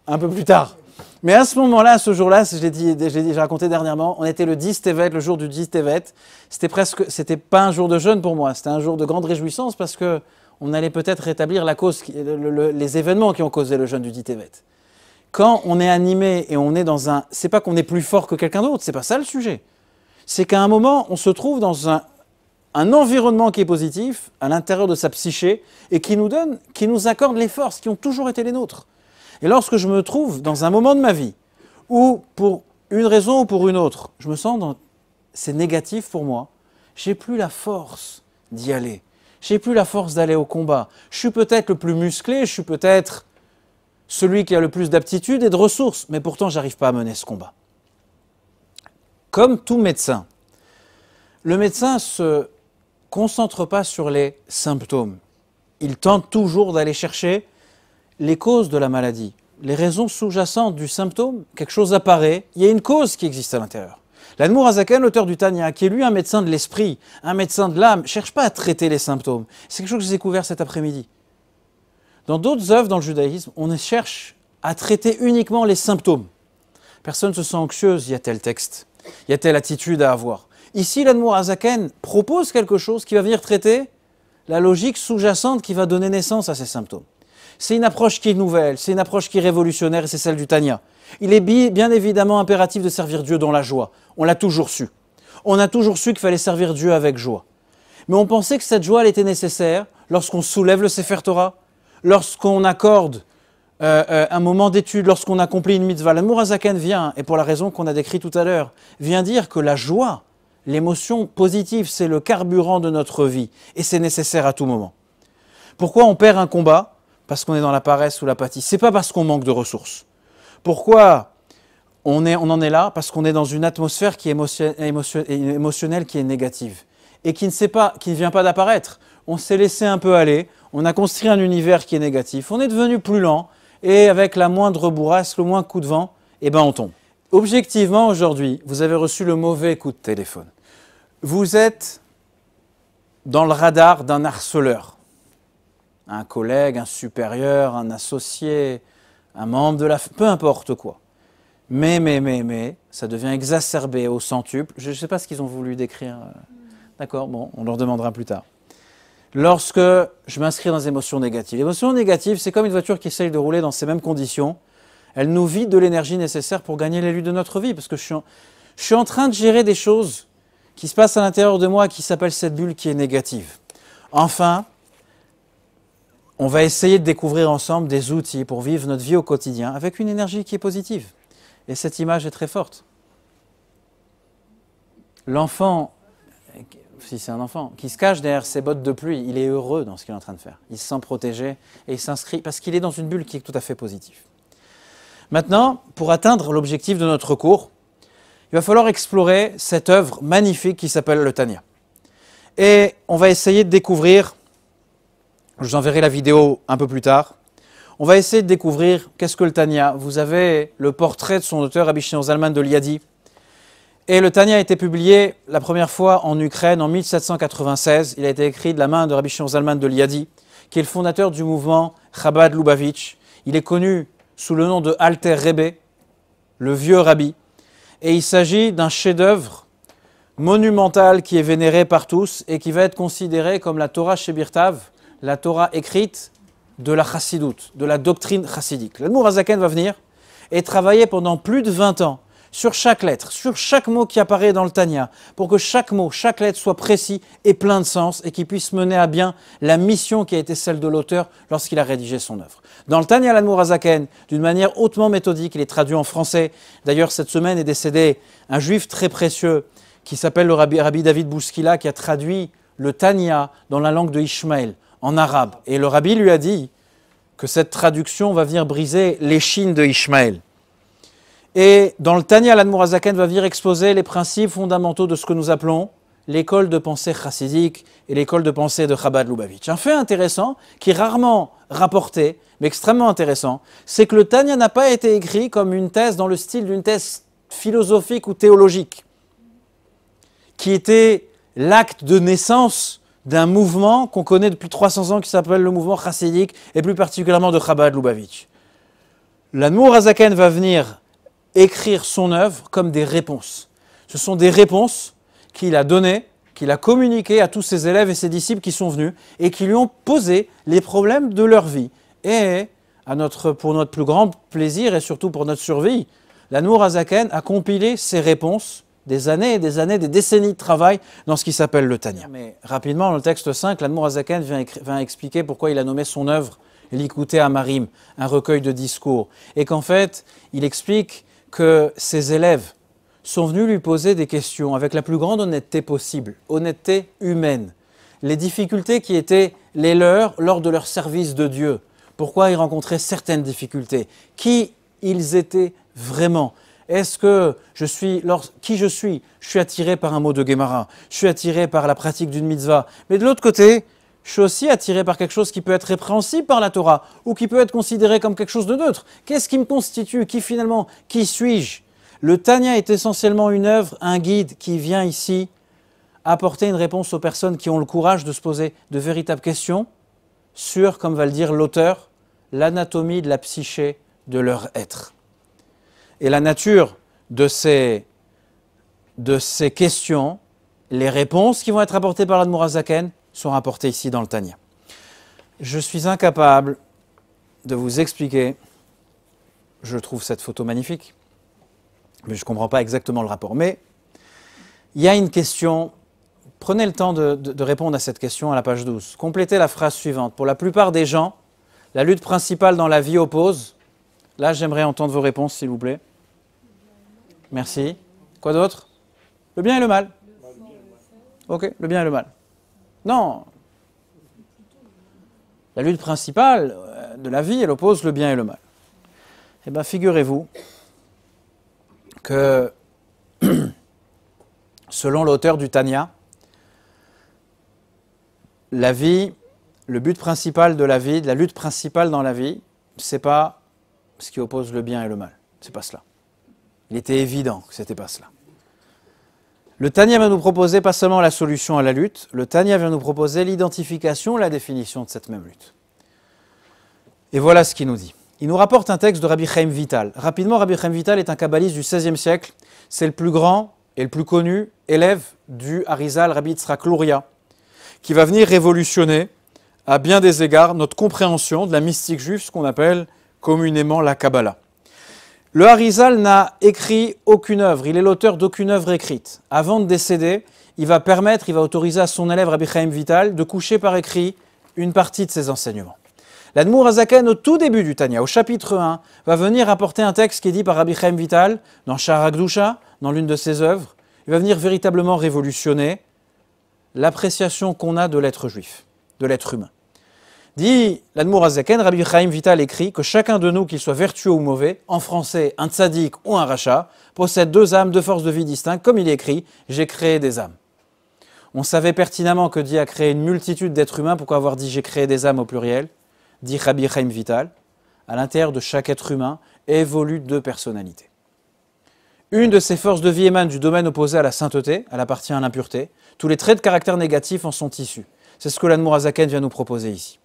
un peu plus tard. Mais à ce moment-là, ce jour-là, j'ai raconté dernièrement, on était le 10 Tevet, le jour du 10 Tevet. C'était pas un jour de jeûne pour moi, c'était un jour de grande réjouissance parce que on allait peut-être rétablir la cause, les événements qui ont causé le jeûne du 10 Tevet. Quand on est animé et on est dans un... C'est pas qu'on est plus fort que quelqu'un d'autre, c'est pas ça le sujet. C'est qu'à un moment, on se trouve dans un environnement qui est positif, à l'intérieur de sa psyché, et qui nous accorde les forces qui ont toujours été les nôtres. Et lorsque je me trouve dans un moment de ma vie, où pour une raison ou pour une autre, je me sens c'est négatif pour moi, j'ai plus la force d'y aller. J'ai plus la force d'aller au combat. Je suis peut-être le plus musclé, je suis peut-être celui qui a le plus d'aptitude et de ressources, mais pourtant, j'arrive pas à mener ce combat. Comme tout médecin, le médecin ne se concentre pas sur les symptômes. Il tente toujours d'aller chercher les causes de la maladie, les raisons sous-jacentes du symptôme. Quelque chose apparaît, il y a une cause qui existe à l'intérieur. L'Admour Hazaken, l'auteur du Tanya, qui est lui un médecin de l'esprit, un médecin de l'âme, ne cherche pas à traiter les symptômes. C'est quelque chose que j'ai découvert cet après-midi. Dans d'autres œuvres dans le judaïsme, on cherche à traiter uniquement les symptômes. Personne ne se sent anxieuse, il y a tel texte, il y a telle attitude à avoir. Ici, l'Admour Hazaken propose quelque chose qui va venir traiter la logique sous-jacente qui va donner naissance à ces symptômes. C'est une approche qui est nouvelle, c'est une approche qui est révolutionnaire et c'est celle du Tanya. Il est bien évidemment impératif de servir Dieu dans la joie. On l'a toujours su. On a toujours su qu'il fallait servir Dieu avec joie. Mais on pensait que cette joie, elle était nécessaire lorsqu'on soulève le Sefer Torah, lorsqu'on accorde un moment d'étude, lorsqu'on accomplit une mitzvah. L'Admour Hazaken vient, et pour la raison qu'on a décrite tout à l'heure, vient dire que la joie, l'émotion positive, c'est le carburant de notre vie et c'est nécessaire à tout moment. Pourquoi on perd un combat ? Parce qu'on est dans la paresse ou l'apathie. C'est pas parce qu'on manque de ressources. Pourquoi on en est là ? Parce qu'on est dans une atmosphère qui est émotionnelle, qui est négative et qui ne vient pas d'apparaître. On s'est laissé un peu aller, on a construit un univers qui est négatif, on est devenu plus lent et avec la moindre bourrasque, le moindre coup de vent, on tombe. Objectivement, aujourd'hui, vous avez reçu le mauvais coup de téléphone. Vous êtes dans le radar d'un harceleur. Un collègue, un supérieur, un associé, un membre de la... peu importe quoi. Mais, ça devient exacerbé au centuple. Je ne sais pas ce qu'ils ont voulu décrire. D'accord, bon, on leur demandera plus tard. Lorsque je m'inscris dans des émotions négatives. L'émotion négative, c'est comme une voiture qui essaye de rouler dans ces mêmes conditions. Elle nous vide de l'énergie nécessaire pour gagner les luttes de notre vie. Parce que je suis en train de gérer des choses qui se passent à l'intérieur de moi qui s'appelle cette bulle qui est négative. Enfin, on va essayer de découvrir ensemble des outils pour vivre notre vie au quotidien avec une énergie qui est positive. Et cette image est très forte. L'enfant, si c'est un enfant, qui se cache derrière ses bottes de pluie, il est heureux dans ce qu'il est en train de faire. Il se sent protégé et il s'inscrit parce qu'il est dans une bulle qui est tout à fait positive. Maintenant, pour atteindre l'objectif de notre cours, il va falloir explorer cette œuvre magnifique qui s'appelle le Tanya. Et on va essayer de découvrir, je vous enverrai la vidéo un peu plus tard, on va essayer de découvrir qu'est-ce que le Tanya. Vous avez le portrait de son auteur, Rabbi Shimon Zalman de Liadi. Et le Tanya a été publié la première fois en Ukraine en 1796. Il a été écrit de la main de Rabbi Shimon Zalman de Liadi, qui est le fondateur du mouvement Chabad Lubavitch. Il est connu sous le nom de Alter Rebbe, le vieux rabbi. Et il s'agit d'un chef-d'œuvre monumental qui est vénéré par tous et qui va être considéré comme la Torah Shebirtav, la Torah écrite de la chassidoute, de la doctrine chassidique. L'Admour HaZaken va venir et travailler pendant plus de 20 ans sur chaque lettre, sur chaque mot qui apparaît dans le Tanya, pour que chaque mot, chaque lettre soit précis et plein de sens et qu'il puisse mener à bien la mission qui a été celle de l'auteur lorsqu'il a rédigé son œuvre. Dans le Tanya l'Admour HaZaken, d'une manière hautement méthodique, il est traduit en français. D'ailleurs, cette semaine est décédé un juif très précieux qui s'appelle le Rabbi David Bouskila, qui a traduit le Tanya dans la langue de Ishmaël, en arabe. Et le Rabbi lui a dit que cette traduction va venir briser l'échine de Ishmaël. Et dans le Tanya, l'Admour HaZaken va venir exposer les principes fondamentaux de ce que nous appelons l'école de pensée chassidique et l'école de pensée de Chabad Lubavitch. Un fait intéressant, qui est rarement rapporté, mais extrêmement intéressant, c'est que le Tanya n'a pas été écrit comme une thèse dans le style d'une thèse philosophique ou théologique, qui était l'acte de naissance d'un mouvement qu'on connaît depuis 300 ans qui s'appelle le mouvement chassidique et plus particulièrement de Chabad Lubavitch. L'Admour HaZaken va venir écrire son œuvre comme des réponses. Ce sont des réponses qu'il a données, qu'il a communiquées à tous ses élèves et ses disciples qui sont venus et qui lui ont posé les problèmes de leur vie. Et pour notre plus grand plaisir et surtout pour notre survie, l'Admour HaZaken a compilé ces réponses des années et des années, des décennies de travail dans ce qui s'appelle le Tanya. Mais rapidement, dans le texte 5, l'Admour HaZaken vient expliquer pourquoi il a nommé son œuvre Likutei Amarim, un recueil de discours. Et qu'en fait, il explique que ses élèves sont venus lui poser des questions avec la plus grande honnêteté possible, honnêteté humaine. Les difficultés qui étaient les leurs lors de leur service de Dieu. Pourquoi ils rencontraient certaines difficultés. Qui ils étaient vraiment. Est-ce que qui je suis? Je suis attiré par un mot de Gemara, je suis attiré par la pratique d'une mitzvah. Mais de l'autre côté, je suis aussi attiré par quelque chose qui peut être répréhensible par la Torah ou qui peut être considéré comme quelque chose de neutre. Qu'est-ce qui me constitue? Qui suis-je? Le Tanya est essentiellement une œuvre, un guide qui vient ici apporter une réponse aux personnes qui ont le courage de se poser de véritables questions sur, comme va le dire l'auteur, l'anatomie de la psyché de leur être. Et la nature de ces questions, les réponses qui vont être apportées par l'Admour HaZaken sont rapportées ici dans le Tanya. Je suis incapable de vous expliquer, je trouve cette photo magnifique, mais je ne comprends pas exactement le rapport. Mais il y a une question, prenez le temps de répondre à cette question à la page 12. Complétez la phrase suivante. Pour la plupart des gens, la lutte principale dans la vie oppose. Là, j'aimerais entendre vos réponses, s'il vous plaît. Merci. Quoi d'autre? Le bien et le mal. Ok, le bien et le mal. Non. La lutte principale de la vie, elle oppose le bien et le mal. Eh bien, figurez-vous que, selon l'auteur du Tanya, la vie, le but principal de la vie, la lutte principale dans la vie, c'est pas ce qui oppose le bien et le mal. C'est pas cela. Il était évident que c'était pas cela. Le Tanya va nous proposer pas seulement la solution à la lutte, le Tanya vient nous proposer l'identification, la définition de cette même lutte. Et voilà ce qu'il nous dit. Il nous rapporte un texte de Rabbi Chaim Vital. Rapidement, Rabbi Chaim Vital est un kabbaliste du XVIe siècle. C'est le plus grand et le plus connu élève du Harizal, Rabbi Yitzhak Luria, qui va venir révolutionner à bien des égards notre compréhension de la mystique juive, ce qu'on appelle communément la Kabbalah. Le Harizal n'a écrit aucune œuvre, il est l'auteur d'aucune œuvre écrite. Avant de décéder, il va autoriser à son élève Rabbi Chaim Vital de coucher par écrit une partie de ses enseignements. L'Admour HaZaken, au tout début du Tanya, au chapitre 1, va venir apporter un texte qui est dit par Rabbi Chaim Vital dans Sha'ar HaKdusha, dans l'une de ses œuvres, il va venir véritablement révolutionner l'appréciation qu'on a de l'être juif, de l'être humain. Dit l'Admour HaZaken, Rabbi Chaim Vital écrit que chacun de nous, qu'il soit vertueux ou mauvais, en français un tzaddik ou un rachat, possède deux âmes, deux forces de vie distinctes, comme il est écrit « J'ai créé des âmes ». On savait pertinemment que Dieu a créé une multitude d'êtres humains, pourquoi avoir dit « J'ai créé des âmes » au pluriel, dit Rabbi Chaim Vital. À l'intérieur de chaque être humain évoluent deux personnalités. Une de ces forces de vie émane du domaine opposé à la sainteté, elle appartient à l'impureté. Tous les traits de caractère négatifs en sont issus. C'est ce que l'Admour HaZaken vient nous proposer ici.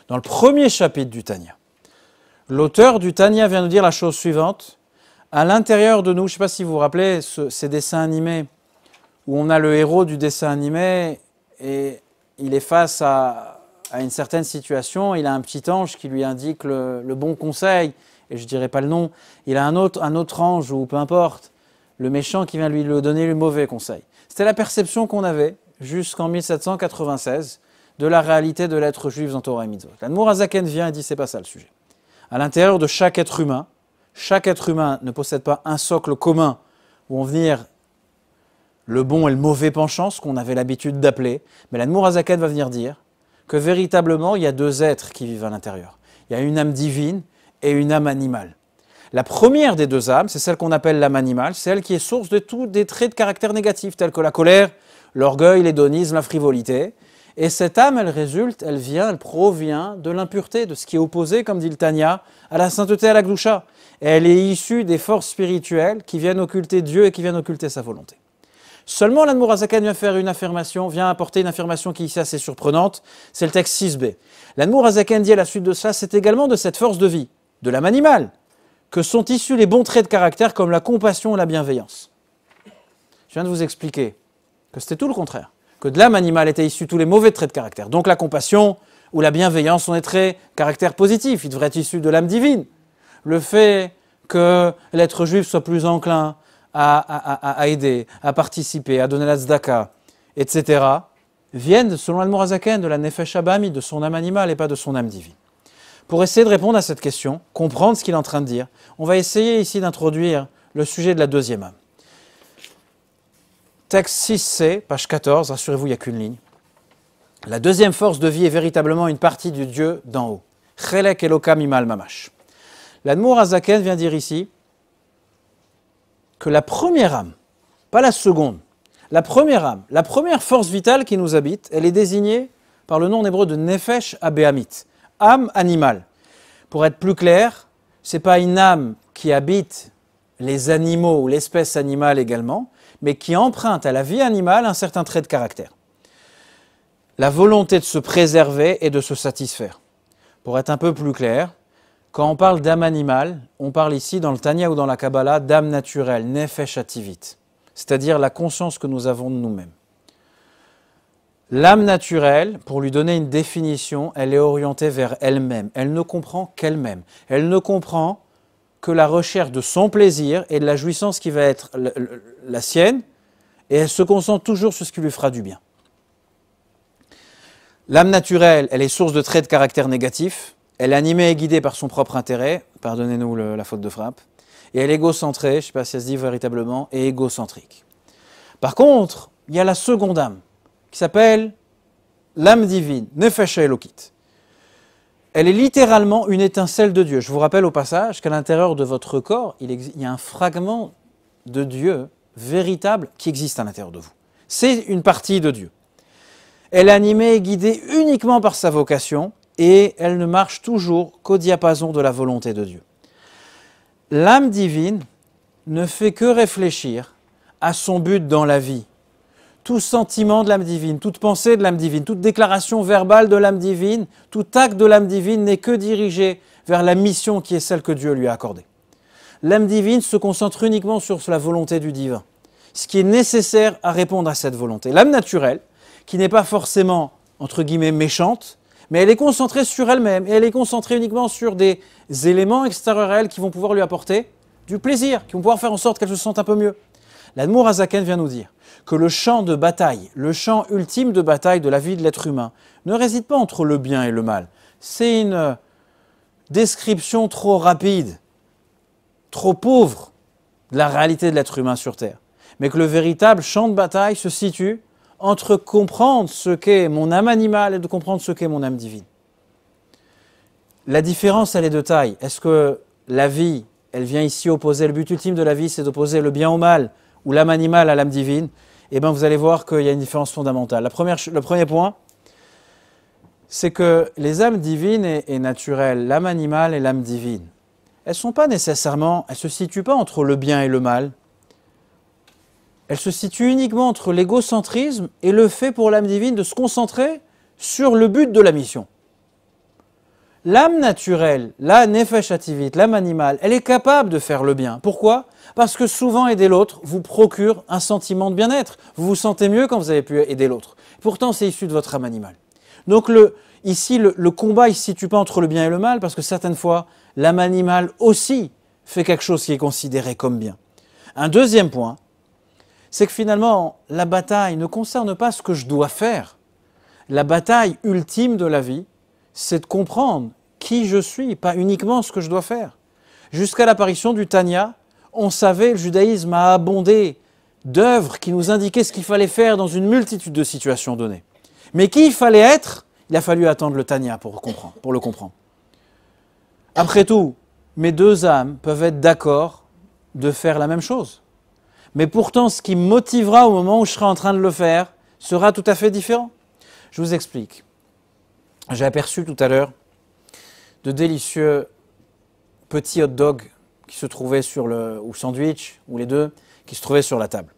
Dans le premier chapitre du Tanya, l'auteur du Tanya vient nous dire la chose suivante. À l'intérieur de nous, je ne sais pas si vous vous rappelez ces dessins animés où on a le héros du dessin animé et il est face à une certaine situation, il a un petit ange qui lui indique le bon conseil, et je ne dirai pas le nom, il a un autre ange, ou peu importe, le méchant qui vient lui donner le mauvais conseil. C'était la perception qu'on avait jusqu'en 1796 de la réalité de l'être juif dans Torah et Mitzvot. L'Admour HaZaken vient et dit c'est pas ça le sujet. À l'intérieur de chaque être humain ne possède pas un socle commun où vont venir le bon et le mauvais penchant, ce qu'on avait l'habitude d'appeler, mais l'Admour HaZaken va venir dire que véritablement, il y a deux êtres qui vivent à l'intérieur. Il y a une âme divine et une âme animale. La première des deux âmes, c'est celle qu'on appelle l'âme animale, celle qui est source de tous des traits de caractère négatifs, tels que la colère, l'orgueil, l'hédonisme, la frivolité. Et cette âme, elle provient de l'impureté, de ce qui est opposé, comme dit le Tanya, à la sainteté, à la gdoucha. Et elle est issue des forces spirituelles qui viennent occulter Dieu et qui viennent occulter sa volonté. Seulement, l'Admour HaZaken vient apporter une affirmation qui est ici assez surprenante, c'est le texte 6b. L'Admour HaZaken dit à la suite de cela, c'est également de cette force de vie, de l'âme animale, que sont issus les bons traits de caractère comme la compassion et la bienveillance. Je viens de vous expliquer que c'était tout le contraire, que de l'âme animale étaient issus tous les mauvais traits de caractère. Donc la compassion ou la bienveillance sont des traits de caractère positifs, ils devraient être issus de l'âme divine. Le fait que l'être juif soit plus enclin à aider, à participer, à donner la tzedaka, etc., viennent, selon l'Admour HaZaken, de la nefesh habami, de son âme animale et pas de son âme divine. Pour essayer de répondre à cette question, comprendre ce qu'il est en train de dire, on va essayer ici d'introduire le sujet de la deuxième âme. Texte 6c, page 14, rassurez-vous, il n'y a qu'une ligne. La deuxième force de vie est véritablement une partie du Dieu d'en haut. Chelek Elokam Imal Mamash. L'Admour HaZaken vient dire ici que la première âme, pas la seconde, la première âme, la première force vitale qui nous habite, elle est désignée par le nom en hébreu de Nefesh Abehamit, âme animale. Pour être plus clair, ce n'est pas une âme qui habite les animaux ou l'espèce animale également, mais qui emprunte à la vie animale un certain trait de caractère. La volonté de se préserver et de se satisfaire. Pour être un peu plus clair, quand on parle d'âme animale, on parle ici dans le Tanya ou dans la Kabbalah d'âme naturelle, nefesh ativit, c'est-à-dire la conscience que nous avons de nous-mêmes. L'âme naturelle, pour lui donner une définition, elle est orientée vers elle-même. Elle ne comprend qu'elle-même. Elle ne comprend que la recherche de son plaisir et de la jouissance qui va être la sienne, et elle se concentre toujours sur ce qui lui fera du bien. L'âme naturelle, elle est source de traits de caractère négatifs. Elle est animée et guidée par son propre intérêt, pardonnez-nous la faute de frappe, et elle est égocentrée, je ne sais pas si elle se dit véritablement, et égocentrique. Par contre, il y a la seconde âme, qui s'appelle l'âme divine, Nefesh Elokit. Elle est littéralement une étincelle de Dieu. Je vous rappelle au passage qu'à l'intérieur de votre corps, il y a un fragment de Dieu véritable qui existe à l'intérieur de vous. C'est une partie de Dieu. Elle est animée et guidée uniquement par sa vocation, et elle ne marche toujours qu'au diapason de la volonté de Dieu. L'âme divine ne fait que réfléchir à son but dans la vie. Tout sentiment de l'âme divine, toute pensée de l'âme divine, toute déclaration verbale de l'âme divine, tout acte de l'âme divine n'est que dirigé vers la mission qui est celle que Dieu lui a accordée. L'âme divine se concentre uniquement sur la volonté du divin, ce qui est nécessaire à répondre à cette volonté. L'âme naturelle, qui n'est pas forcément, entre guillemets, méchante, mais elle est concentrée sur elle-même, et elle est concentrée uniquement sur des éléments extérieurs à elle qui vont pouvoir lui apporter du plaisir, qui vont pouvoir faire en sorte qu'elle se sente un peu mieux. L'Admour HaZaken vient nous dire que le champ de bataille, le champ ultime de bataille de la vie de l'être humain, ne réside pas entre le bien et le mal. C'est une description trop rapide, trop pauvre de la réalité de l'être humain sur Terre. mais que le véritable champ de bataille se situe entre comprendre ce qu'est mon âme animale et de comprendre ce qu'est mon âme divine. La différence, elle est de taille. Est-ce que la vie, elle vient ici opposer, le but ultime de la vie, c'est d'opposer le bien au mal, ou l'âme animale à l'âme divine? Eh bien, vous allez voir qu'il y a une différence fondamentale. Le premier point, c'est que les âmes divines et naturelles, l'âme animale et l'âme divine, elles ne se situent pas entre le bien et le mal. Elles se situent uniquement entre l'égocentrisme et le fait pour l'âme divine de se concentrer sur le but de la mission. L'âme naturelle, la nefesh hativit, l'âme animale, elle est capable de faire le bien. Pourquoi? Parce que souvent aider l'autre vous procure un sentiment de bien-être. Vous vous sentez mieux quand vous avez pu aider l'autre. Pourtant, c'est issu de votre âme animale. Donc ici, le combat ne se situe pas entre le bien et le mal, parce que certaines fois, l'âme animale aussi fait quelque chose qui est considéré comme bien. Un deuxième point, c'est que finalement, la bataille ne concerne pas ce que je dois faire. La bataille ultime de la vie, c'est de comprendre qui je suis, pas uniquement ce que je dois faire. Jusqu'à l'apparition du Tanya, on savait, le judaïsme a abondé d'œuvres qui nous indiquaient ce qu'il fallait faire dans une multitude de situations données. Mais qui il fallait être, il a fallu attendre le Tanya pour le comprendre. Après tout, mes deux âmes peuvent être d'accord de faire la même chose. Mais pourtant, ce qui me motivera au moment où je serai en train de le faire sera tout à fait différent. Je vous explique. J'ai aperçu tout à l'heure de délicieux petits hot dogs qui se trouvaient ou sandwich, ou les deux, qui se trouvaient sur la table.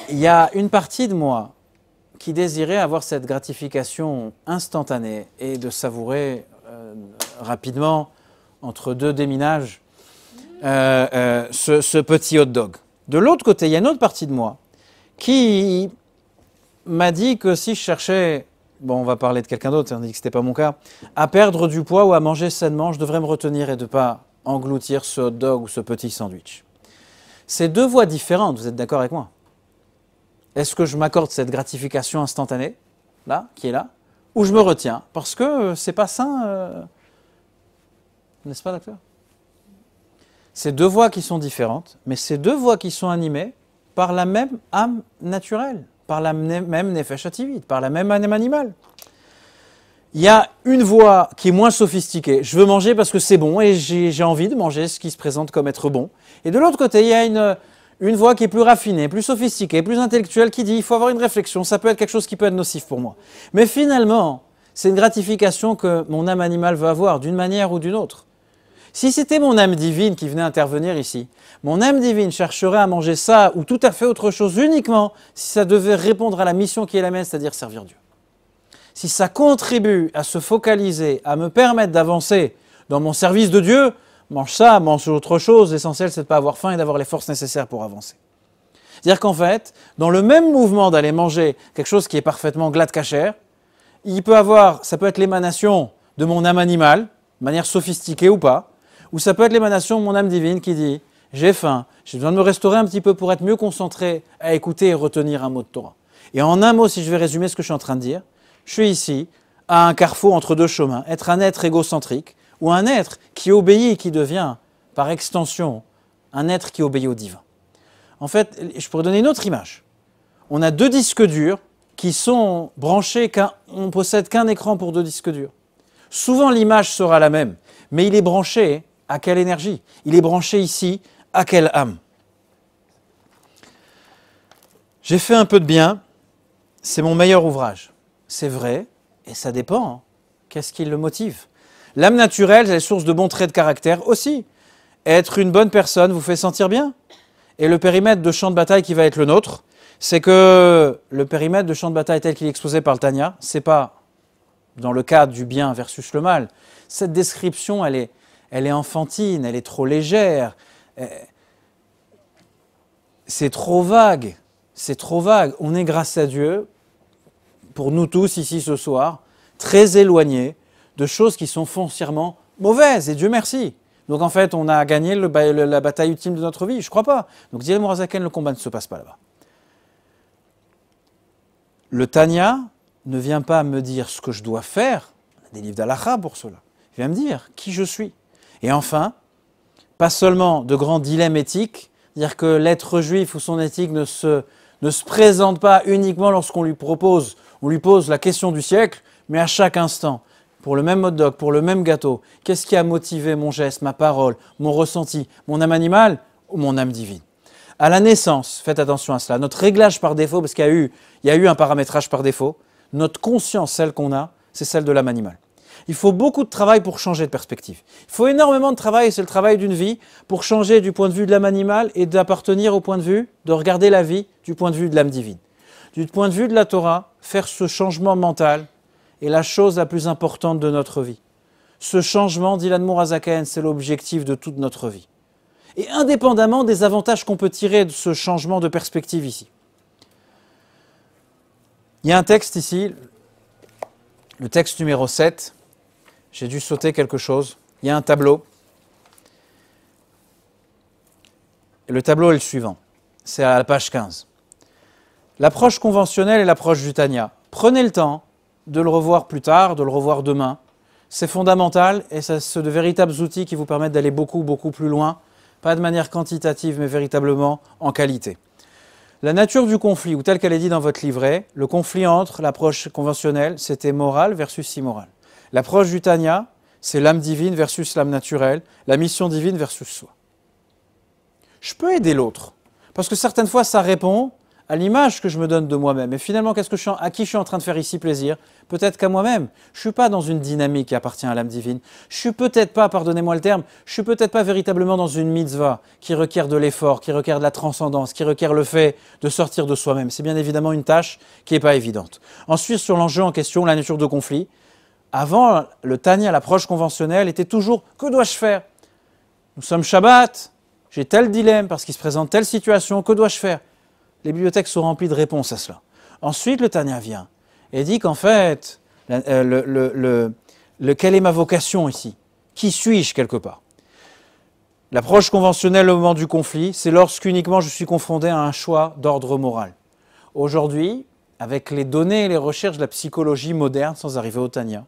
Il y a une partie de moi qui désirait avoir cette gratification instantanée et de savourer rapidement, entre deux déminages, ce petit hot dog. De l'autre côté, il y a une autre partie de moi qui m'a dit que si je cherchais, bon, on va parler de quelqu'un d'autre, on dit que ce n'était pas mon cas, à perdre du poids ou à manger sainement, je devrais me retenir et de ne pas engloutir ce hot dog ou ce petit sandwich. C'est deux voies différentes, vous êtes d'accord avec moi? Est-ce que je m'accorde cette gratification instantanée, là, qui est là, ou je me retiens, parce que c'est pas sain, n'est-ce pas, docteur? C'est deux voies qui sont différentes, mais c'est deux voies qui sont animées par la même âme naturelle, par la même nefesh hativit, par la même âme animale. Il y a une voie qui est moins sophistiquée. Je veux manger parce que c'est bon et j'ai envie de manger ce qui se présente comme être bon. Et de l'autre côté, il y a une voie qui est plus raffinée, plus sophistiquée, plus intellectuelle, qui dit il faut avoir une réflexion, ça peut être quelque chose qui peut être nocif pour moi. Mais finalement, c'est une gratification que mon âme animale veut avoir d'une manière ou d'une autre. Si c'était mon âme divine qui venait intervenir ici, mon âme divine chercherait à manger ça ou tout à fait autre chose uniquement si ça devait répondre à la mission qui est la mienne, c'est-à-dire servir Dieu. Si ça contribue à se focaliser, à me permettre d'avancer dans mon service de Dieu, mange ça, mange autre chose, l'essentiel c'est de ne pas avoir faim et d'avoir les forces nécessaires pour avancer. C'est-à-dire qu'en fait, dans le même mouvement d'aller manger quelque chose qui est parfaitement glad kasher, ça peut être l'émanation de mon âme animale, de manière sophistiquée ou pas, ou ça peut être l'émanation de mon âme divine qui dit « j'ai faim, j'ai besoin de me restaurer un petit peu pour être mieux concentré à écouter et retenir un mot de Torah ». Et en un mot, si je vais résumer ce que je suis en train de dire, je suis ici à un carrefour entre deux chemins, être un être égocentrique ou un être qui obéit et qui devient, par extension, un être qui obéit au divin. En fait, je pourrais donner une autre image. On a deux disques durs qui sont branchés, on ne possède qu'un écran pour deux disques durs. Souvent l'image sera la même, mais il est branché à quelle énergie? Il est branché ici à quelle âme? J'ai fait un peu de bien, c'est mon meilleur ouvrage. C'est vrai, et ça dépend. Hein. Qu'est-ce qui le motive? L'âme naturelle, elle est source de bons traits de caractère aussi. Être une bonne personne vous fait sentir bien. Et le périmètre de champ de bataille qui va être le nôtre, c'est que le périmètre de champ de bataille tel qu'il est exposé par le Tanya, c'est pas dans le cadre du bien versus le mal. Cette description, elle est enfantine, elle est trop légère. C'est trop vague. C'est trop vague. On est, grâce à Dieu, pour nous tous ici ce soir, très éloignés de choses qui sont foncièrement mauvaises, et Dieu merci. Donc en fait, on a gagné la bataille ultime de notre vie, je ne crois pas. Donc dit Mourazaken, le combat ne se passe pas là-bas. Le Tanya ne vient pas me dire ce que je dois faire, on a des livres d'Halakha pour cela. Il vient me dire qui je suis. Et enfin, pas seulement de grands dilemmes éthiques, C'est-à-dire que l'être juif ou son éthique ne se présente pas uniquement lorsqu'on lui pose la question du siècle, mais à chaque instant, pour le même hot dog, pour le même gâteau. Qu'est-ce qui a motivé mon geste, ma parole, mon ressenti, mon âme animale ou mon âme divine? À la naissance, faites attention à cela, notre réglage par défaut, parce qu'il y a eu un paramétrage par défaut, notre conscience, celle qu'on a, c'est celle de l'âme animale. Il faut beaucoup de travail pour changer de perspective. Il faut énormément de travail, et c'est le travail d'une vie, pour changer du point de vue de l'âme animale et d'appartenir au point de vue, de regarder la vie du point de vue de l'âme divine. Du point de vue de la Torah, faire ce changement mental est la chose la plus importante de notre vie. Ce changement, dit l'Admour HaZaken, c'est l'objectif de toute notre vie. Et indépendamment des avantages qu'on peut tirer de ce changement de perspective ici. Il y a un texte ici, le texte numéro 7, j'ai dû sauter quelque chose, il y a un tableau. Et le tableau est le suivant, c'est à la page 15. L'approche conventionnelle et l'approche du Tanya. Prenez le temps de le revoir plus tard, de le revoir demain. C'est fondamental et c'est de véritables outils qui vous permettent d'aller beaucoup plus loin, pas de manière quantitative mais véritablement en qualité. La nature du conflit, ou telle qu'elle est dit dans votre livret, le conflit entre l'approche conventionnelle, c'était moral versus immoral. L'approche du Tanya, c'est l'âme divine versus l'âme naturelle, la mission divine versus soi. Je peux aider l'autre, parce que certaines fois ça répond à l'image que je me donne de moi-même. Et finalement, à qui je suis en train de faire ici plaisir? Peut-être qu'à moi-même. Je ne suis pas dans une dynamique qui appartient à l'âme divine. Je ne suis peut-être pas, pardonnez-moi le terme, je ne suis peut-être pas véritablement dans une mitzvah qui requiert de l'effort, qui requiert de la transcendance, qui requiert le fait de sortir de soi-même. C'est bien évidemment une tâche qui n'est pas évidente. Ensuite, sur l'enjeu en question, la nature de conflit, avant, le Tanya, l'approche conventionnelle, était toujours « que dois-je faire ?» Nous sommes Shabbat, j'ai tel dilemme parce qu'il se présente telle situation, que dois-je faire? Les bibliothèques sont remplies de réponses à cela. Ensuite, le Tanya vient et dit qu'en fait, quelle est ma vocation ici? Qui suis-je quelque part? L'approche conventionnelle au moment du conflit, c'est lorsqu'uniquement je suis confronté à un choix d'ordre moral. Aujourd'hui, avec les données et les recherches de la psychologie moderne, sans arriver au Tanya,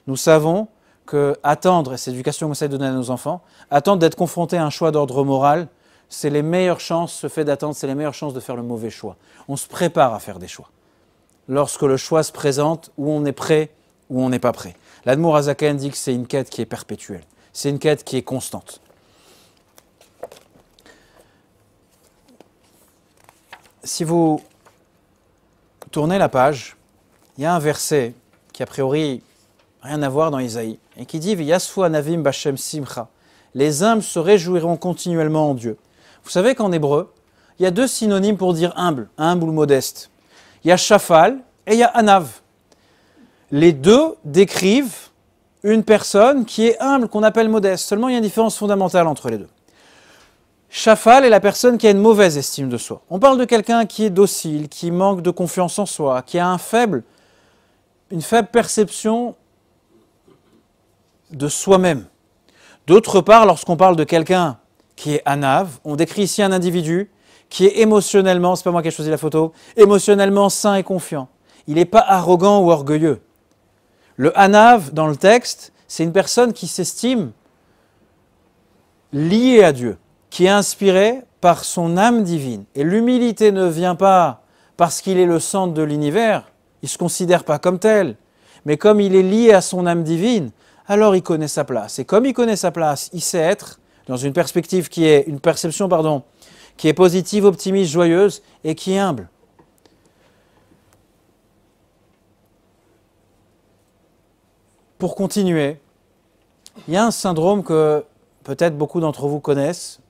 nous savons que attendre, et c'est l'éducation qu'on essaie de donner à nos enfants, attendre d'être confronté à un choix d'ordre moral, c'est les meilleures chances, ce fait d'attendre, c'est les meilleures chances de faire le mauvais choix. On se prépare à faire des choix. Lorsque le choix se présente, où on est prêt, où on n'est pas prêt. L'Admour HaZaken dit que c'est une quête qui est perpétuelle. C'est une quête qui est constante. Si vous tournez la page, il y a un verset qui a priori rien à voir dans Isaïe, et qui dit « V'yasfu anavim b'Hashem simcha » Les humbles se réjouiront continuellement en Dieu. Vous savez qu'en hébreu, il y a deux synonymes pour dire humble ou modeste. Il y a shafal et il y a anav. Les deux décrivent une personne qui est humble, qu'on appelle modeste. Seulement, il y a une différence fondamentale entre les deux. Shafal est la personne qui a une mauvaise estime de soi. On parle de quelqu'un qui est docile, qui manque de confiance en soi, qui a une faible perception de soi-même. D'autre part, lorsqu'on parle de quelqu'un qui est anav, on décrit ici un individu qui est émotionnellement, c'est pas moi qui ai choisi la photo, émotionnellement sain et confiant. Il n'est pas arrogant ou orgueilleux. Le anav, dans le texte, c'est une personne qui s'estime liée à Dieu, qui est inspirée par son âme divine. Et l'humilité ne vient pas parce qu'il est le centre de l'univers, il ne se considère pas comme tel, mais comme il est lié à son âme divine, alors il connaît sa place. Et comme il connaît sa place, il sait être dans une perspective une perception qui est positive, optimiste, joyeuse et qui est humble. Pour continuer, il y a un syndrome que peut-être beaucoup d'entre vous connaissent,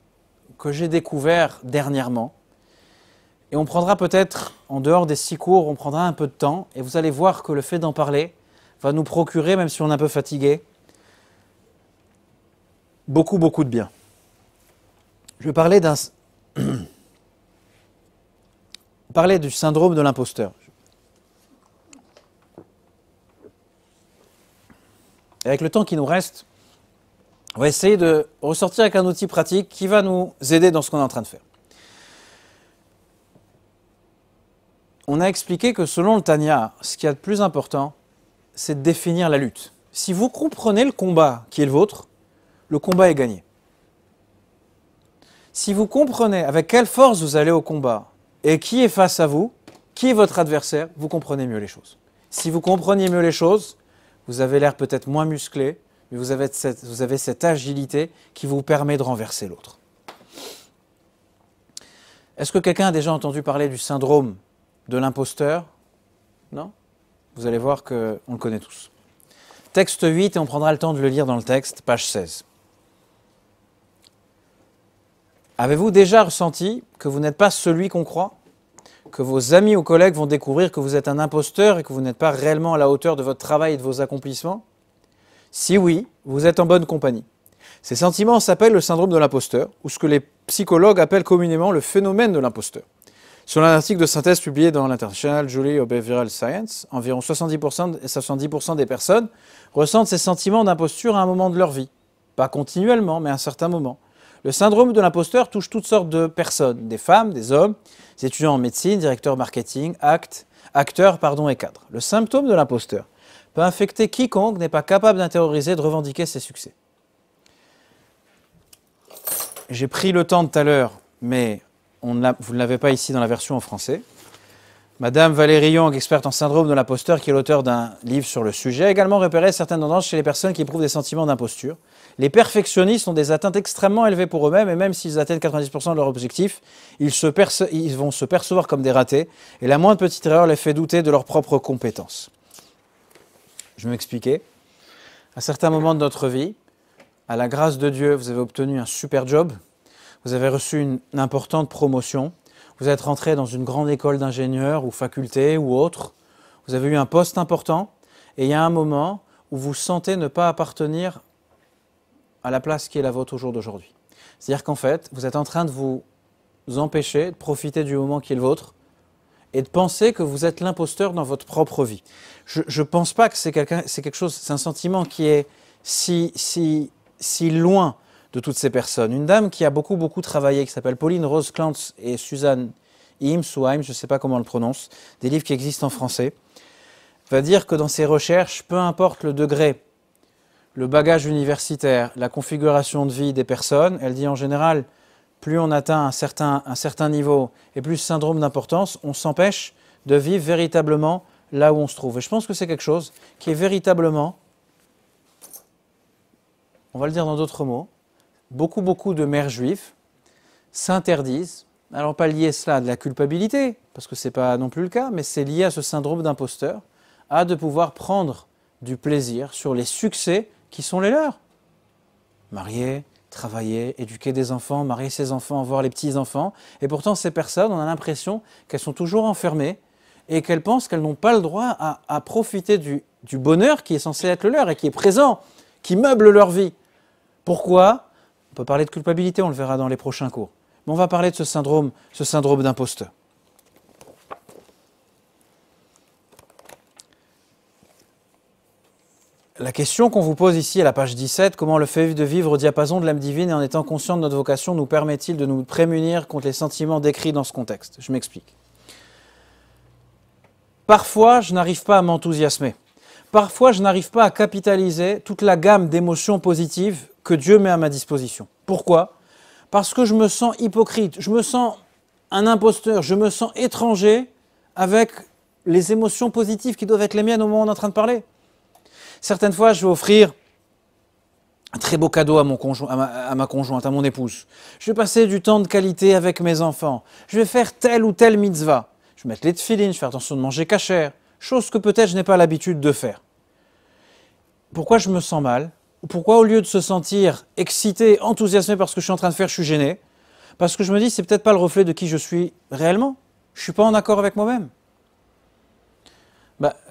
que j'ai découvert dernièrement. Et on prendra peut-être, en dehors des 6 cours, on prendra un peu de temps et vous allez voir que le fait d'en parler va nous procurer, même si on est un peu fatigué, beaucoup de bien. Je vais parler du syndrome de l'imposteur. Avec le temps qui nous reste, on va essayer de ressortir avec un outil pratique qui va nous aider dans ce qu'on est en train de faire. On a expliqué que selon le Tanya, ce qu'il y a de plus important, c'est de définir la lutte. Si vous comprenez le combat qui est le vôtre, le combat est gagné. Si vous comprenez avec quelle force vous allez au combat et qui est face à vous, qui est votre adversaire, vous comprenez mieux les choses. Si vous compreniez mieux les choses, vous avez l'air peut-être moins musclé, mais vous avez cette agilité qui vous permet de renverser l'autre. Est-ce que quelqu'un a déjà entendu parler du syndrome de l'imposteur? Non? Vous allez voir qu'on le connaît tous. Texte 8, et on prendra le temps de le lire dans le texte, page 16. Avez-vous déjà ressenti que vous n'êtes pas celui qu'on croit? Que vos amis ou collègues vont découvrir que vous êtes un imposteur et que vous n'êtes pas réellement à la hauteur de votre travail et de vos accomplissements? Si oui, vous êtes en bonne compagnie. Ces sentiments s'appellent le syndrome de l'imposteur, ou ce que les psychologues appellent communément le phénomène de l'imposteur. Selon un article de synthèse publié dans l'International Journal of Behavioral Science, environ 70% des personnes ressentent ces sentiments d'imposture à un moment de leur vie. Pas continuellement, mais à un certain moment. Le syndrome de l'imposteur touche toutes sortes de personnes, des femmes, des hommes, des étudiants en médecine, directeurs marketing, acteurs et cadres. Le symptôme de l'imposteur peut infecter quiconque n'est pas capable d'intérioriser et de revendiquer ses succès. J'ai pris le temps tout à l'heure, mais vous ne l'avez pas ici dans la version en français. Madame Valérie Young, experte en syndrome de l'imposteur, qui est l'auteur d'un livre sur le sujet, a également repéré certaines tendances chez les personnes qui éprouvent des sentiments d'imposture. Les perfectionnistes ont des atteintes extrêmement élevées pour eux-mêmes, et même s'ils atteignent 90% de leur objectif, ils vont se percevoir comme des ratés, et la moindre petite erreur les fait douter de leurs propres compétences. Je vais m'expliquer. À certains moments de notre vie, à la grâce de Dieu, vous avez obtenu un super job, vous avez reçu une importante promotion, vous êtes rentré dans une grande école d'ingénieur ou faculté ou autre, vous avez eu un poste important, et il y a un moment où vous sentez ne pas appartenir à la place qui est la vôtre au jour d'aujourd'hui. C'est-à-dire qu'en fait, vous êtes en train de vous empêcher de profiter du moment qui est le vôtre et de penser que vous êtes l'imposteur dans votre propre vie. Je ne pense pas que c'est quelque chose, c'est un sentiment qui est si loin de toutes ces personnes. Une dame qui a beaucoup travaillé, qui s'appelle Pauline Rose Clance et Suzanne Imes, ou Imes, je ne sais pas comment on le prononce, des livres qui existent en français, va dire que dans ses recherches, peu importe le degré, le bagage universitaire, la configuration de vie des personnes, elle dit en général, plus on atteint un certain niveau et plus syndrome d'importance, on s'empêche de vivre véritablement là où on se trouve. Et je pense que c'est quelque chose qui est véritablement, on va le dire dans d'autres mots, beaucoup de mères juives s'interdisent, alors pas lier cela à de la culpabilité, parce que ce n'est pas non plus le cas, mais c'est lié à ce syndrome d'imposteur, à de pouvoir prendre du plaisir sur les succès qui sont les leurs. Marier, travailler, éduquer des enfants, marier ses enfants, voir les petits-enfants. Et pourtant, ces personnes, on a l'impression qu'elles sont toujours enfermées et qu'elles pensent qu'elles n'ont pas le droit à profiter du bonheur qui est censé être le leur et qui est présent, qui meuble leur vie. Pourquoi? On peut parler de culpabilité, on le verra dans les prochains cours. Mais on va parler de ce syndrome d'imposteur. La question qu'on vous pose ici à la page 17, comment le fait de vivre au diapason de l'âme divine et en étant conscient de notre vocation nous permet-il de nous prémunir contre les sentiments décrits dans ce contexte? Je m'explique. Parfois, je n'arrive pas à m'enthousiasmer. Parfois, je n'arrive pas à capitaliser toute la gamme d'émotions positives que Dieu met à ma disposition. Pourquoi? Parce que je me sens hypocrite, je me sens un imposteur, je me sens étranger avec les émotions positives qui doivent être les miennes au moment où on est en train de parler. Certaines fois, je vais offrir un très beau cadeau à ma conjointe, à mon épouse. Je vais passer du temps de qualité avec mes enfants. Je vais faire telle ou telle mitzvah. Je vais mettre les tefilines, je vais faire attention de manger kasher, chose que peut-être je n'ai pas l'habitude de faire. Pourquoi je me sens mal? Ou pourquoi au lieu de se sentir excité, enthousiasmé par ce que je suis en train de faire, je suis gêné? Parce que je me dis, c'est peut-être pas le reflet de qui je suis réellement. Je ne suis pas en accord avec moi-même.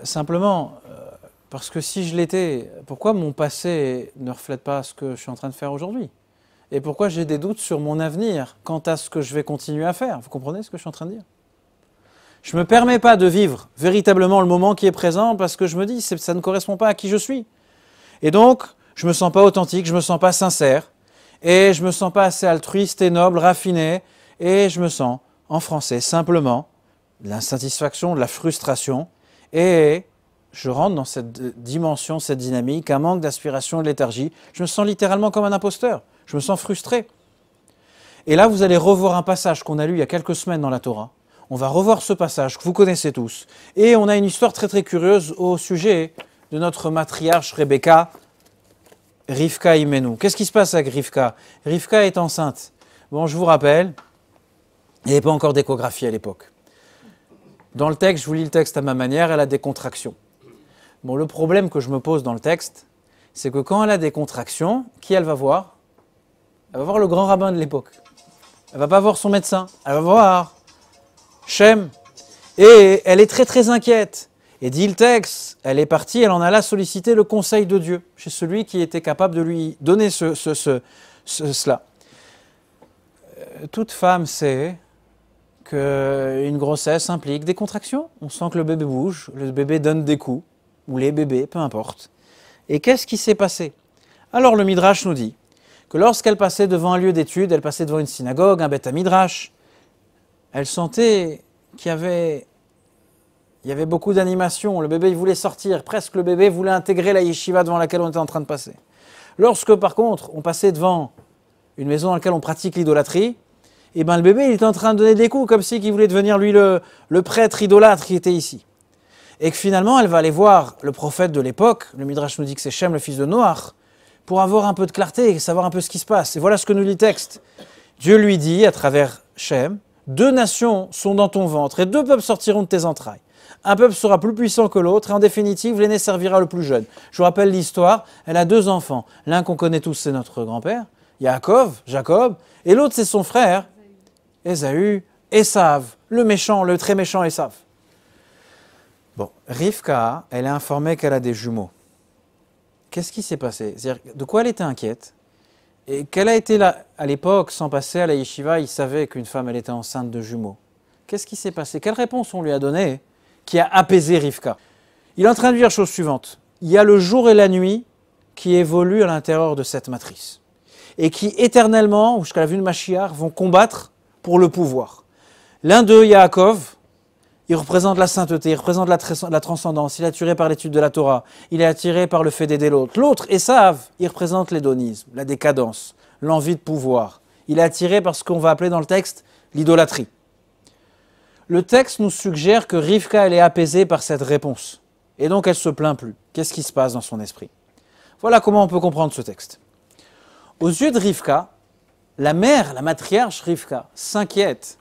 Simplement, parce que si je l'étais, pourquoi mon passé ne reflète pas ce que je suis en train de faire aujourd'hui? Et pourquoi j'ai des doutes sur mon avenir quant à ce que je vais continuer à faire? Vous comprenez ce que je suis en train de dire? Je ne me permets pas de vivre véritablement le moment qui est présent parce que je me dis que ça ne correspond pas à qui je suis. Et donc, je ne me sens pas authentique, je ne me sens pas sincère, et je ne me sens pas assez altruiste et noble, raffiné, et je me sens, en français, simplement, de l'insatisfaction, de la frustration, et je rentre dans cette dimension, cette dynamique, un manque d'aspiration et de léthargie. Je me sens littéralement comme un imposteur, je me sens frustré. Et là, vous allez revoir un passage qu'on a lu il y a quelques semaines dans la Torah. On va revoir ce passage que vous connaissez tous. Et on a une histoire très très curieuse au sujet de notre matriarche Rebecca, Rivka Imenu. Qu'est-ce qui se passe avec Rivka? Rivka est enceinte. Bon, je vous rappelle, il n'y avait pas encore d'échographie à l'époque. Dans le texte, je vous lis le texte à ma manière, elle a des contractions. Bon, le problème que je me pose dans le texte, c'est que quand elle a des contractions, qui elle va voir? Elle va voir le grand rabbin de l'époque. Elle va pas voir son médecin, elle va voir Shem. Et elle est très très inquiète. Et dit le texte, elle est partie, elle en alla solliciter le conseil de Dieu, chez celui qui était capable de lui donner cela. Toute femme sait qu'une grossesse implique des contractions. On sent que le bébé bouge, le bébé donne des coups, ou les bébés, peu importe. Et qu'est-ce qui s'est passé? Alors le Midrash nous dit que lorsqu'elle passait devant un lieu d'étude, elle passait devant une synagogue, un Beth Midrash, elle sentait qu'il y avait beaucoup d'animation. Le bébé il voulait sortir, presque le bébé voulait intégrer la yeshiva devant laquelle on était en train de passer. Lorsque par contre on passait devant une maison dans laquelle on pratique l'idolâtrie, et ben le bébé il était en train de donner des coups comme si il voulait devenir lui le prêtre idolâtre qui était ici. Et que finalement elle va aller voir le prophète de l'époque, le Midrash nous dit que c'est Shem le fils de Noach, pour avoir un peu de clarté et savoir un peu ce qui se passe. Et voilà ce que nous dit le texte. Dieu lui dit à travers Shem, 2 nations sont dans ton ventre et 2 peuples sortiront de tes entrailles. Un peuple sera plus puissant que l'autre et en définitive l'aîné servira le plus jeune. Je vous rappelle l'histoire, elle a 2 enfants. L'un qu'on connaît tous c'est notre grand-père, Jacob, et l'autre c'est son frère, Ésaü, Esav, le méchant, le très méchant Esav. Bon, Rivka, elle est informée qu'elle a des jumeaux. Qu'est-ce qui s'est passé? C'est-à-dire, de quoi elle était inquiète? Et quelle a été à l'époque, sans passer à la yeshiva, il savait qu'une femme, elle était enceinte de jumeaux. Qu'est-ce qui s'est passé? Quelle réponse on lui a donnée qui a apaisé Rivka? Il est en train de dire la chose suivante. Il y a le jour et la nuit qui évoluent à l'intérieur de cette matrice. Et qui éternellement, jusqu'à la vue de Mashiach, vont combattre pour le pouvoir. L'un d'eux, Yaakov, il représente la sainteté, il représente la transcendance, il est attiré par l'étude de la Torah, il est attiré par le fait d'aider l'autre. L'autre, Esav, il représente l'hédonisme, la décadence, l'envie de pouvoir. Il est attiré par ce qu'on va appeler dans le texte l'idolâtrie. Le texte nous suggère que Rivka, elle est apaisée par cette réponse. Et donc elle ne se plaint plus. Qu'est-ce qui se passe dans son esprit? Voilà comment on peut comprendre ce texte. Aux yeux de Rivka, la mère, la matriarche Rivka, s'inquiète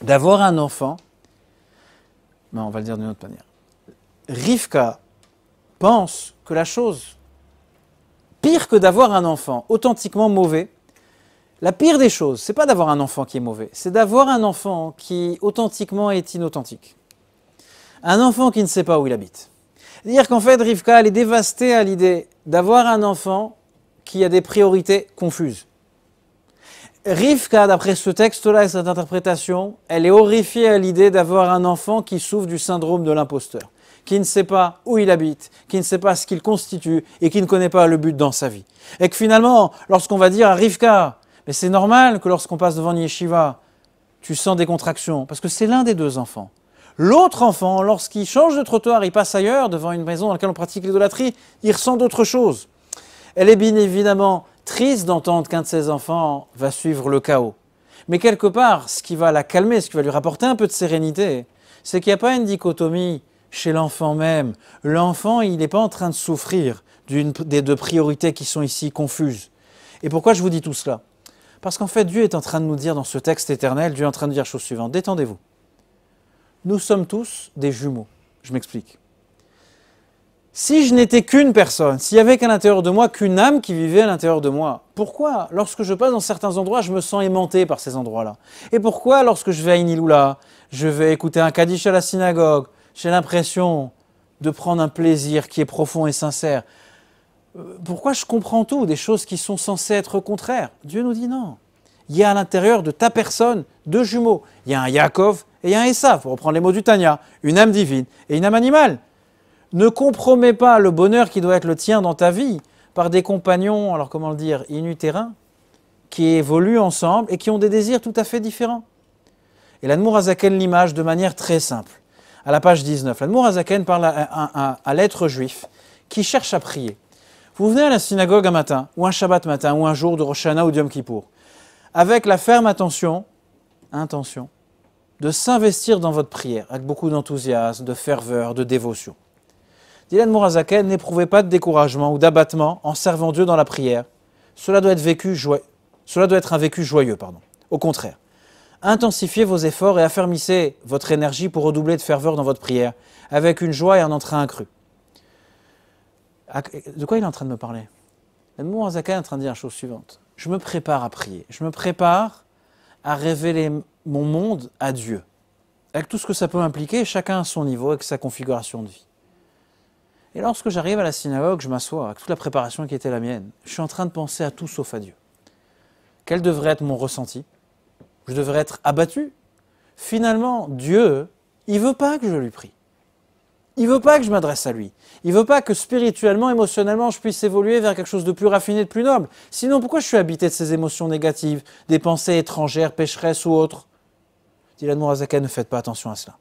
d'avoir un enfant. Mais on va le dire d'une autre manière. Rivka pense que la chose pire que d'avoir un enfant authentiquement mauvais, la pire des choses, c'est pas d'avoir un enfant qui est mauvais, c'est d'avoir un enfant qui authentiquement est inauthentique. Un enfant qui ne sait pas où il habite. C'est-à-dire qu'en fait, Rivka, elle est dévastée à l'idée d'avoir un enfant qui a des priorités confuses. Rivka, d'après ce texte-là et cette interprétation, elle est horrifiée à l'idée d'avoir un enfant qui souffre du syndrome de l'imposteur, qui ne sait pas où il habite, qui ne sait pas ce qu'il constitue et qui ne connaît pas le but dans sa vie. Et que finalement, lorsqu'on va dire à Rivka, mais c'est normal que lorsqu'on passe devant une yeshiva, tu sens des contractions, parce que c'est l'un des 2 enfants. L'autre enfant, lorsqu'il change de trottoir, il passe ailleurs, devant une maison dans laquelle on pratique l'idolâtrie, il ressent d'autres choses. Elle est bien évidemment triste d'entendre qu'un de ses enfants va suivre le chaos. Mais quelque part, ce qui va la calmer, ce qui va lui rapporter un peu de sérénité, c'est qu'il n'y a pas une dichotomie chez l'enfant même. L'enfant, il n'est pas en train de souffrir des 2 priorités qui sont ici confuses. Et pourquoi je vous dis tout cela? Parce qu'en fait, Dieu est en train de nous dire dans ce texte éternel, Dieu est en train de dire la chose suivante. Détendez-vous. Nous sommes tous des jumeaux. Je m'explique. Si je n'étais qu'une personne, s'il y avait qu'à l'intérieur de moi qu'une âme qui vivait à l'intérieur de moi, pourquoi, lorsque je passe dans certains endroits, je me sens aimanté par ces endroits-là? Et pourquoi, lorsque je vais à Iniloula, je vais écouter un Kaddish à la synagogue, j'ai l'impression de prendre un plaisir qui est profond et sincère? Pourquoi je comprends tout, des choses qui sont censées être contraires? Dieu nous dit non. Il y a à l'intérieur de ta personne 2 jumeaux. Il y a un Yaakov et il y a un Esav, pour reprendre les mots du Tanya, une âme divine et une âme animale. Ne compromets pas le bonheur qui doit être le tien dans ta vie par des compagnons, alors comment le dire, inutérins, qui évoluent ensemble et qui ont des désirs tout à fait différents. Et l'Admour Hazaken l'image de manière très simple. À la page 19, l'Admour Hazaken parle à l'être juif qui cherche à prier. Vous venez à la synagogue un matin, ou un Shabbat matin, ou un jour de Rosh Hashanah ou de Yom Kippour. avec la ferme intention, de s'investir dans votre prière, avec beaucoup d'enthousiasme, de ferveur, de dévotion. Dit l'Admour HaZaken, n'éprouvez pas de découragement ou d'abattement en servant Dieu dans la prière. Cela doit être un vécu joyeux. Au contraire, intensifiez vos efforts et affermissez votre énergie pour redoubler de ferveur dans votre prière, avec une joie et un entrain accru. De quoi il est en train de me parler? L'Admour HaZaken est en train de dire la chose suivante. Je me prépare à prier, je me prépare à révéler mon monde à Dieu, avec tout ce que ça peut impliquer, chacun à son niveau, avec sa configuration de vie. Et lorsque j'arrive à la synagogue, je m'assois, avec toute la préparation qui était la mienne, je suis en train de penser à tout sauf à Dieu. Quel devrait être mon ressenti? Je devrais être abattu. Finalement, Dieu, il ne veut pas que je lui prie. Il ne veut pas que je m'adresse à lui. Il ne veut pas que spirituellement, émotionnellement, je puisse évoluer vers quelque chose de plus raffiné, de plus noble. Sinon, pourquoi je suis habité de ces émotions négatives, des pensées étrangères, pécheresses ou autres? Dit l'Admour HaZaken, ne faites pas attention à cela.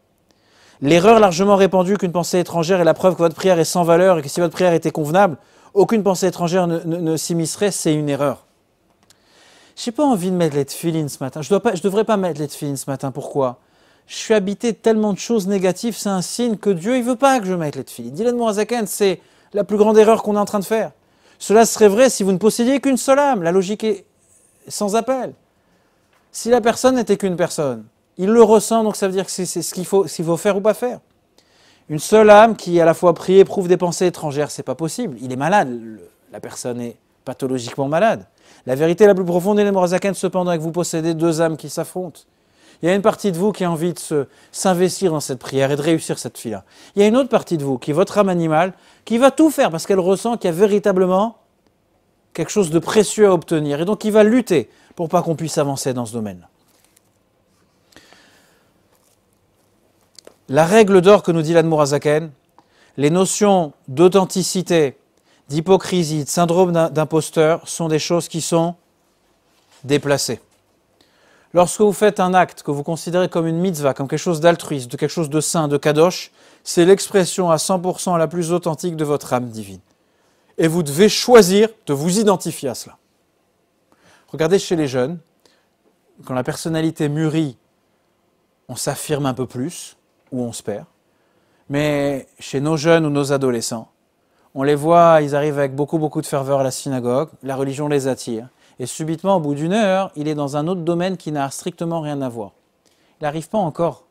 L'erreur largement répandue qu'une pensée étrangère est la preuve que votre prière est sans valeur et que si votre prière était convenable, aucune pensée étrangère ne s'immiscerait, c'est une erreur. Je n'ai pas envie de mettre les tefilines ce matin. Je ne devrais pas mettre les tefilines ce matin. Pourquoi? Je suis habité de tellement de choses négatives, c'est un signe que Dieu ne veut pas que je mette les tefilines. Dit l'Admour HaZaken, c'est la plus grande erreur qu'on est en train de faire. Cela serait vrai si vous ne possédiez qu'une seule âme. La logique est sans appel. Si la personne n'était qu'une personne, il le ressent, donc ça veut dire que c'est ce qu'il faut faire ou pas faire. Une seule âme qui à la fois prie, éprouve des pensées étrangères, c'est pas possible. Il est malade, la personne est pathologiquement malade. La vérité la plus profonde est l'Admour HaZaken, cependant, que vous possédez deux âmes qui s'affrontent. Il y a une partie de vous qui a envie de s'investir dans cette prière et de réussir cette fille-là. Il y a une autre partie de vous, qui est votre âme animale, qui va tout faire parce qu'elle ressent qu'il y a véritablement quelque chose de précieux à obtenir. Et donc, qui va lutter pour pas qu'on puisse avancer dans ce domaine-là. La règle d'or que nous dit l'Admour HaZaken, les notions d'authenticité, d'hypocrisie, de syndrome d'imposteur sont des choses qui sont déplacées. Lorsque vous faites un acte que vous considérez comme une mitzvah, comme quelque chose d'altruiste, de quelque chose de saint, de kadosh, c'est l'expression à 100% la plus authentique de votre âme divine. Et vous devez choisir de vous identifier à cela. Regardez chez les jeunes, quand la personnalité mûrit, on s'affirme un peu plus, ou on se perd. Mais chez nos jeunes ou nos adolescents, on les voit, ils arrivent avec beaucoup de ferveur à la synagogue, la religion les attire. Et subitement, au bout d'une heure, il est dans un autre domaine qui n'a strictement rien à voir. Il n'arrive pas encore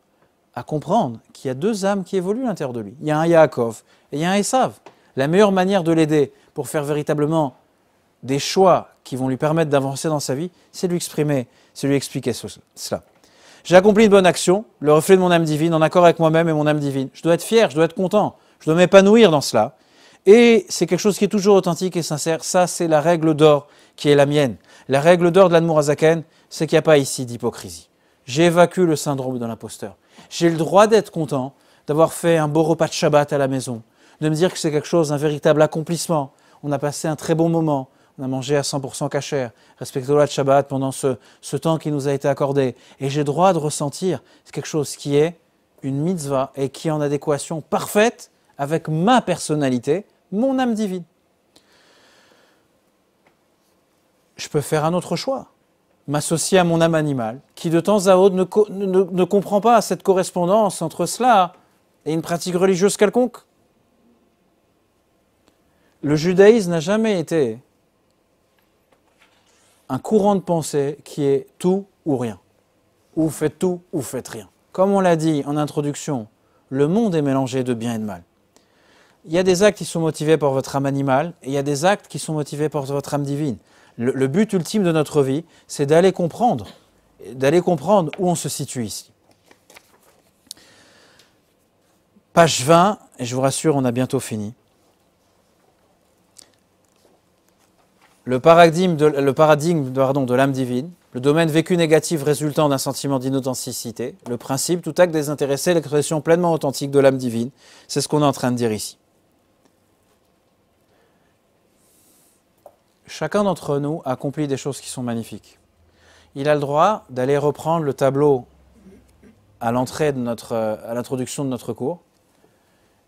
à comprendre qu'il y a deux âmes qui évoluent à l'intérieur de lui. Il y a un Yaakov et il y a un Esav. La meilleure manière de l'aider pour faire véritablement des choix qui vont lui permettre d'avancer dans sa vie, c'est de lui exprimer, c'est de lui expliquer cela. J'ai accompli une bonne action, le reflet de mon âme divine, en accord avec moi-même et mon âme divine. Je dois être fier, je dois être content, je dois m'épanouir dans cela. Et c'est quelque chose qui est toujours authentique et sincère. Ça, c'est la règle d'or qui est la mienne. La règle d'or de l'Admour HaZaken, c'est qu'il n'y a pas ici d'hypocrisie. J'évacue le syndrome de l'imposteur. J'ai le droit d'être content, d'avoir fait un beau repas de Shabbat à la maison, de me dire que c'est quelque chose, un véritable accomplissement. On a passé un très bon moment, on a mangé à 100% kasher, respecté la Shabbat pendant ce temps qui nous a été accordé. Et j'ai le droit de ressentir quelque chose qui est une mitzvah et qui est en adéquation parfaite avec ma personnalité, mon âme divine. Je peux faire un autre choix, m'associer à mon âme animale, qui de temps à autre ne comprend pas cette correspondance entre cela et une pratique religieuse quelconque. Le judaïsme n'a jamais été un courant de pensée qui est tout ou rien. Ou vous faites tout ou vous faites rien. Comme on l'a dit en introduction, le monde est mélangé de bien et de mal. Il y a des actes qui sont motivés par votre âme animale et il y a des actes qui sont motivés par votre âme divine. Le but ultime de notre vie, c'est d'aller comprendre où on se situe ici. Page 20, et je vous rassure, on a bientôt fini. Le paradigme de l'âme divine, le domaine vécu négatif résultant d'un sentiment d'inauthenticité, le principe, tout acte désintéressé, l'expression pleinement authentique de l'âme divine, c'est ce qu'on est en train de dire ici. Chacun d'entre nous accomplit des choses qui sont magnifiques. Il a le droit d'aller reprendre le tableau à l'introduction de notre cours,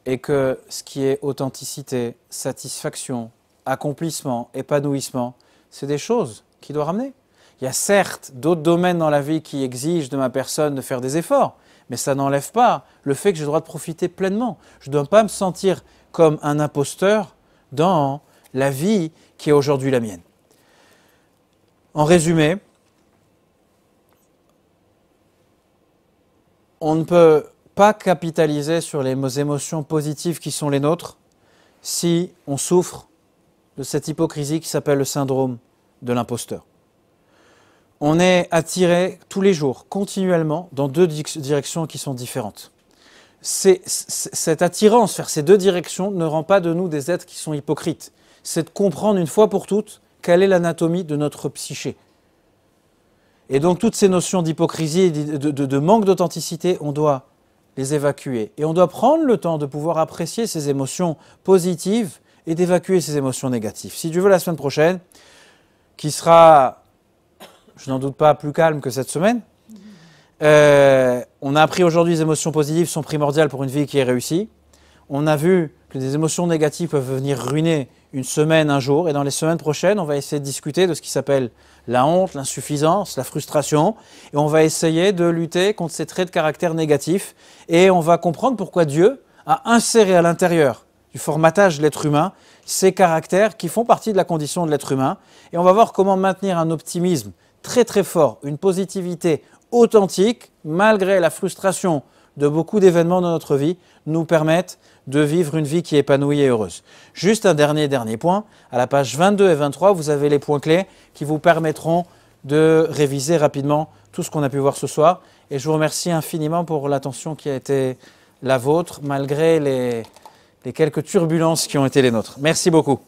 et que ce qui est authenticité, satisfaction, accomplissement, épanouissement, c'est des choses qu'il doit ramener. Il y a certes d'autres domaines dans la vie qui exigent de ma personne de faire des efforts, mais ça n'enlève pas le fait que j'ai le droit de profiter pleinement. Je ne dois pas me sentir comme un imposteur dans la vie qui est aujourd'hui la mienne. En résumé, on ne peut pas capitaliser sur les émotions positives qui sont les nôtres si on souffre de cette hypocrisie qui s'appelle le syndrome de l'imposteur. On est attiré tous les jours, continuellement, dans deux directions qui sont différentes. Cette attirance vers ces deux directions ne rend pas de nous des êtres qui sont hypocrites. C'est de comprendre une fois pour toutes quelle est l'anatomie de notre psyché. Et donc toutes ces notions d'hypocrisie et de manque d'authenticité, on doit les évacuer. Et on doit prendre le temps de pouvoir apprécier ces émotions positives et d'évacuer ces émotions négatives. Si Dieu veut, la semaine prochaine, qui sera, je n'en doute pas, plus calme que cette semaine, on a appris aujourd'hui que les émotions positives sont primordiales pour une vie qui est réussie. On a vu que des émotions négatives peuvent venir ruiner une semaine, un jour. Et dans les semaines prochaines, on va essayer de discuter de ce qui s'appelle la honte, l'insuffisance, la frustration. Et on va essayer de lutter contre ces traits de caractère négatifs. Et on va comprendre pourquoi Dieu a inséré à l'intérieur du formatage de l'être humain ces caractères qui font partie de la condition de l'être humain. Et on va voir comment maintenir un optimisme très très fort, une positivité authentique, malgré la frustration de beaucoup d'événements dans notre vie, nous permettent de vivre une vie qui est épanouie et heureuse. Juste un dernier point, à la page 22 et 23, vous avez les points clés qui vous permettront de réviser rapidement tout ce qu'on a pu voir ce soir. Et je vous remercie infiniment pour l'attention qui a été la vôtre, malgré les quelques turbulences qui ont été les nôtres. Merci beaucoup.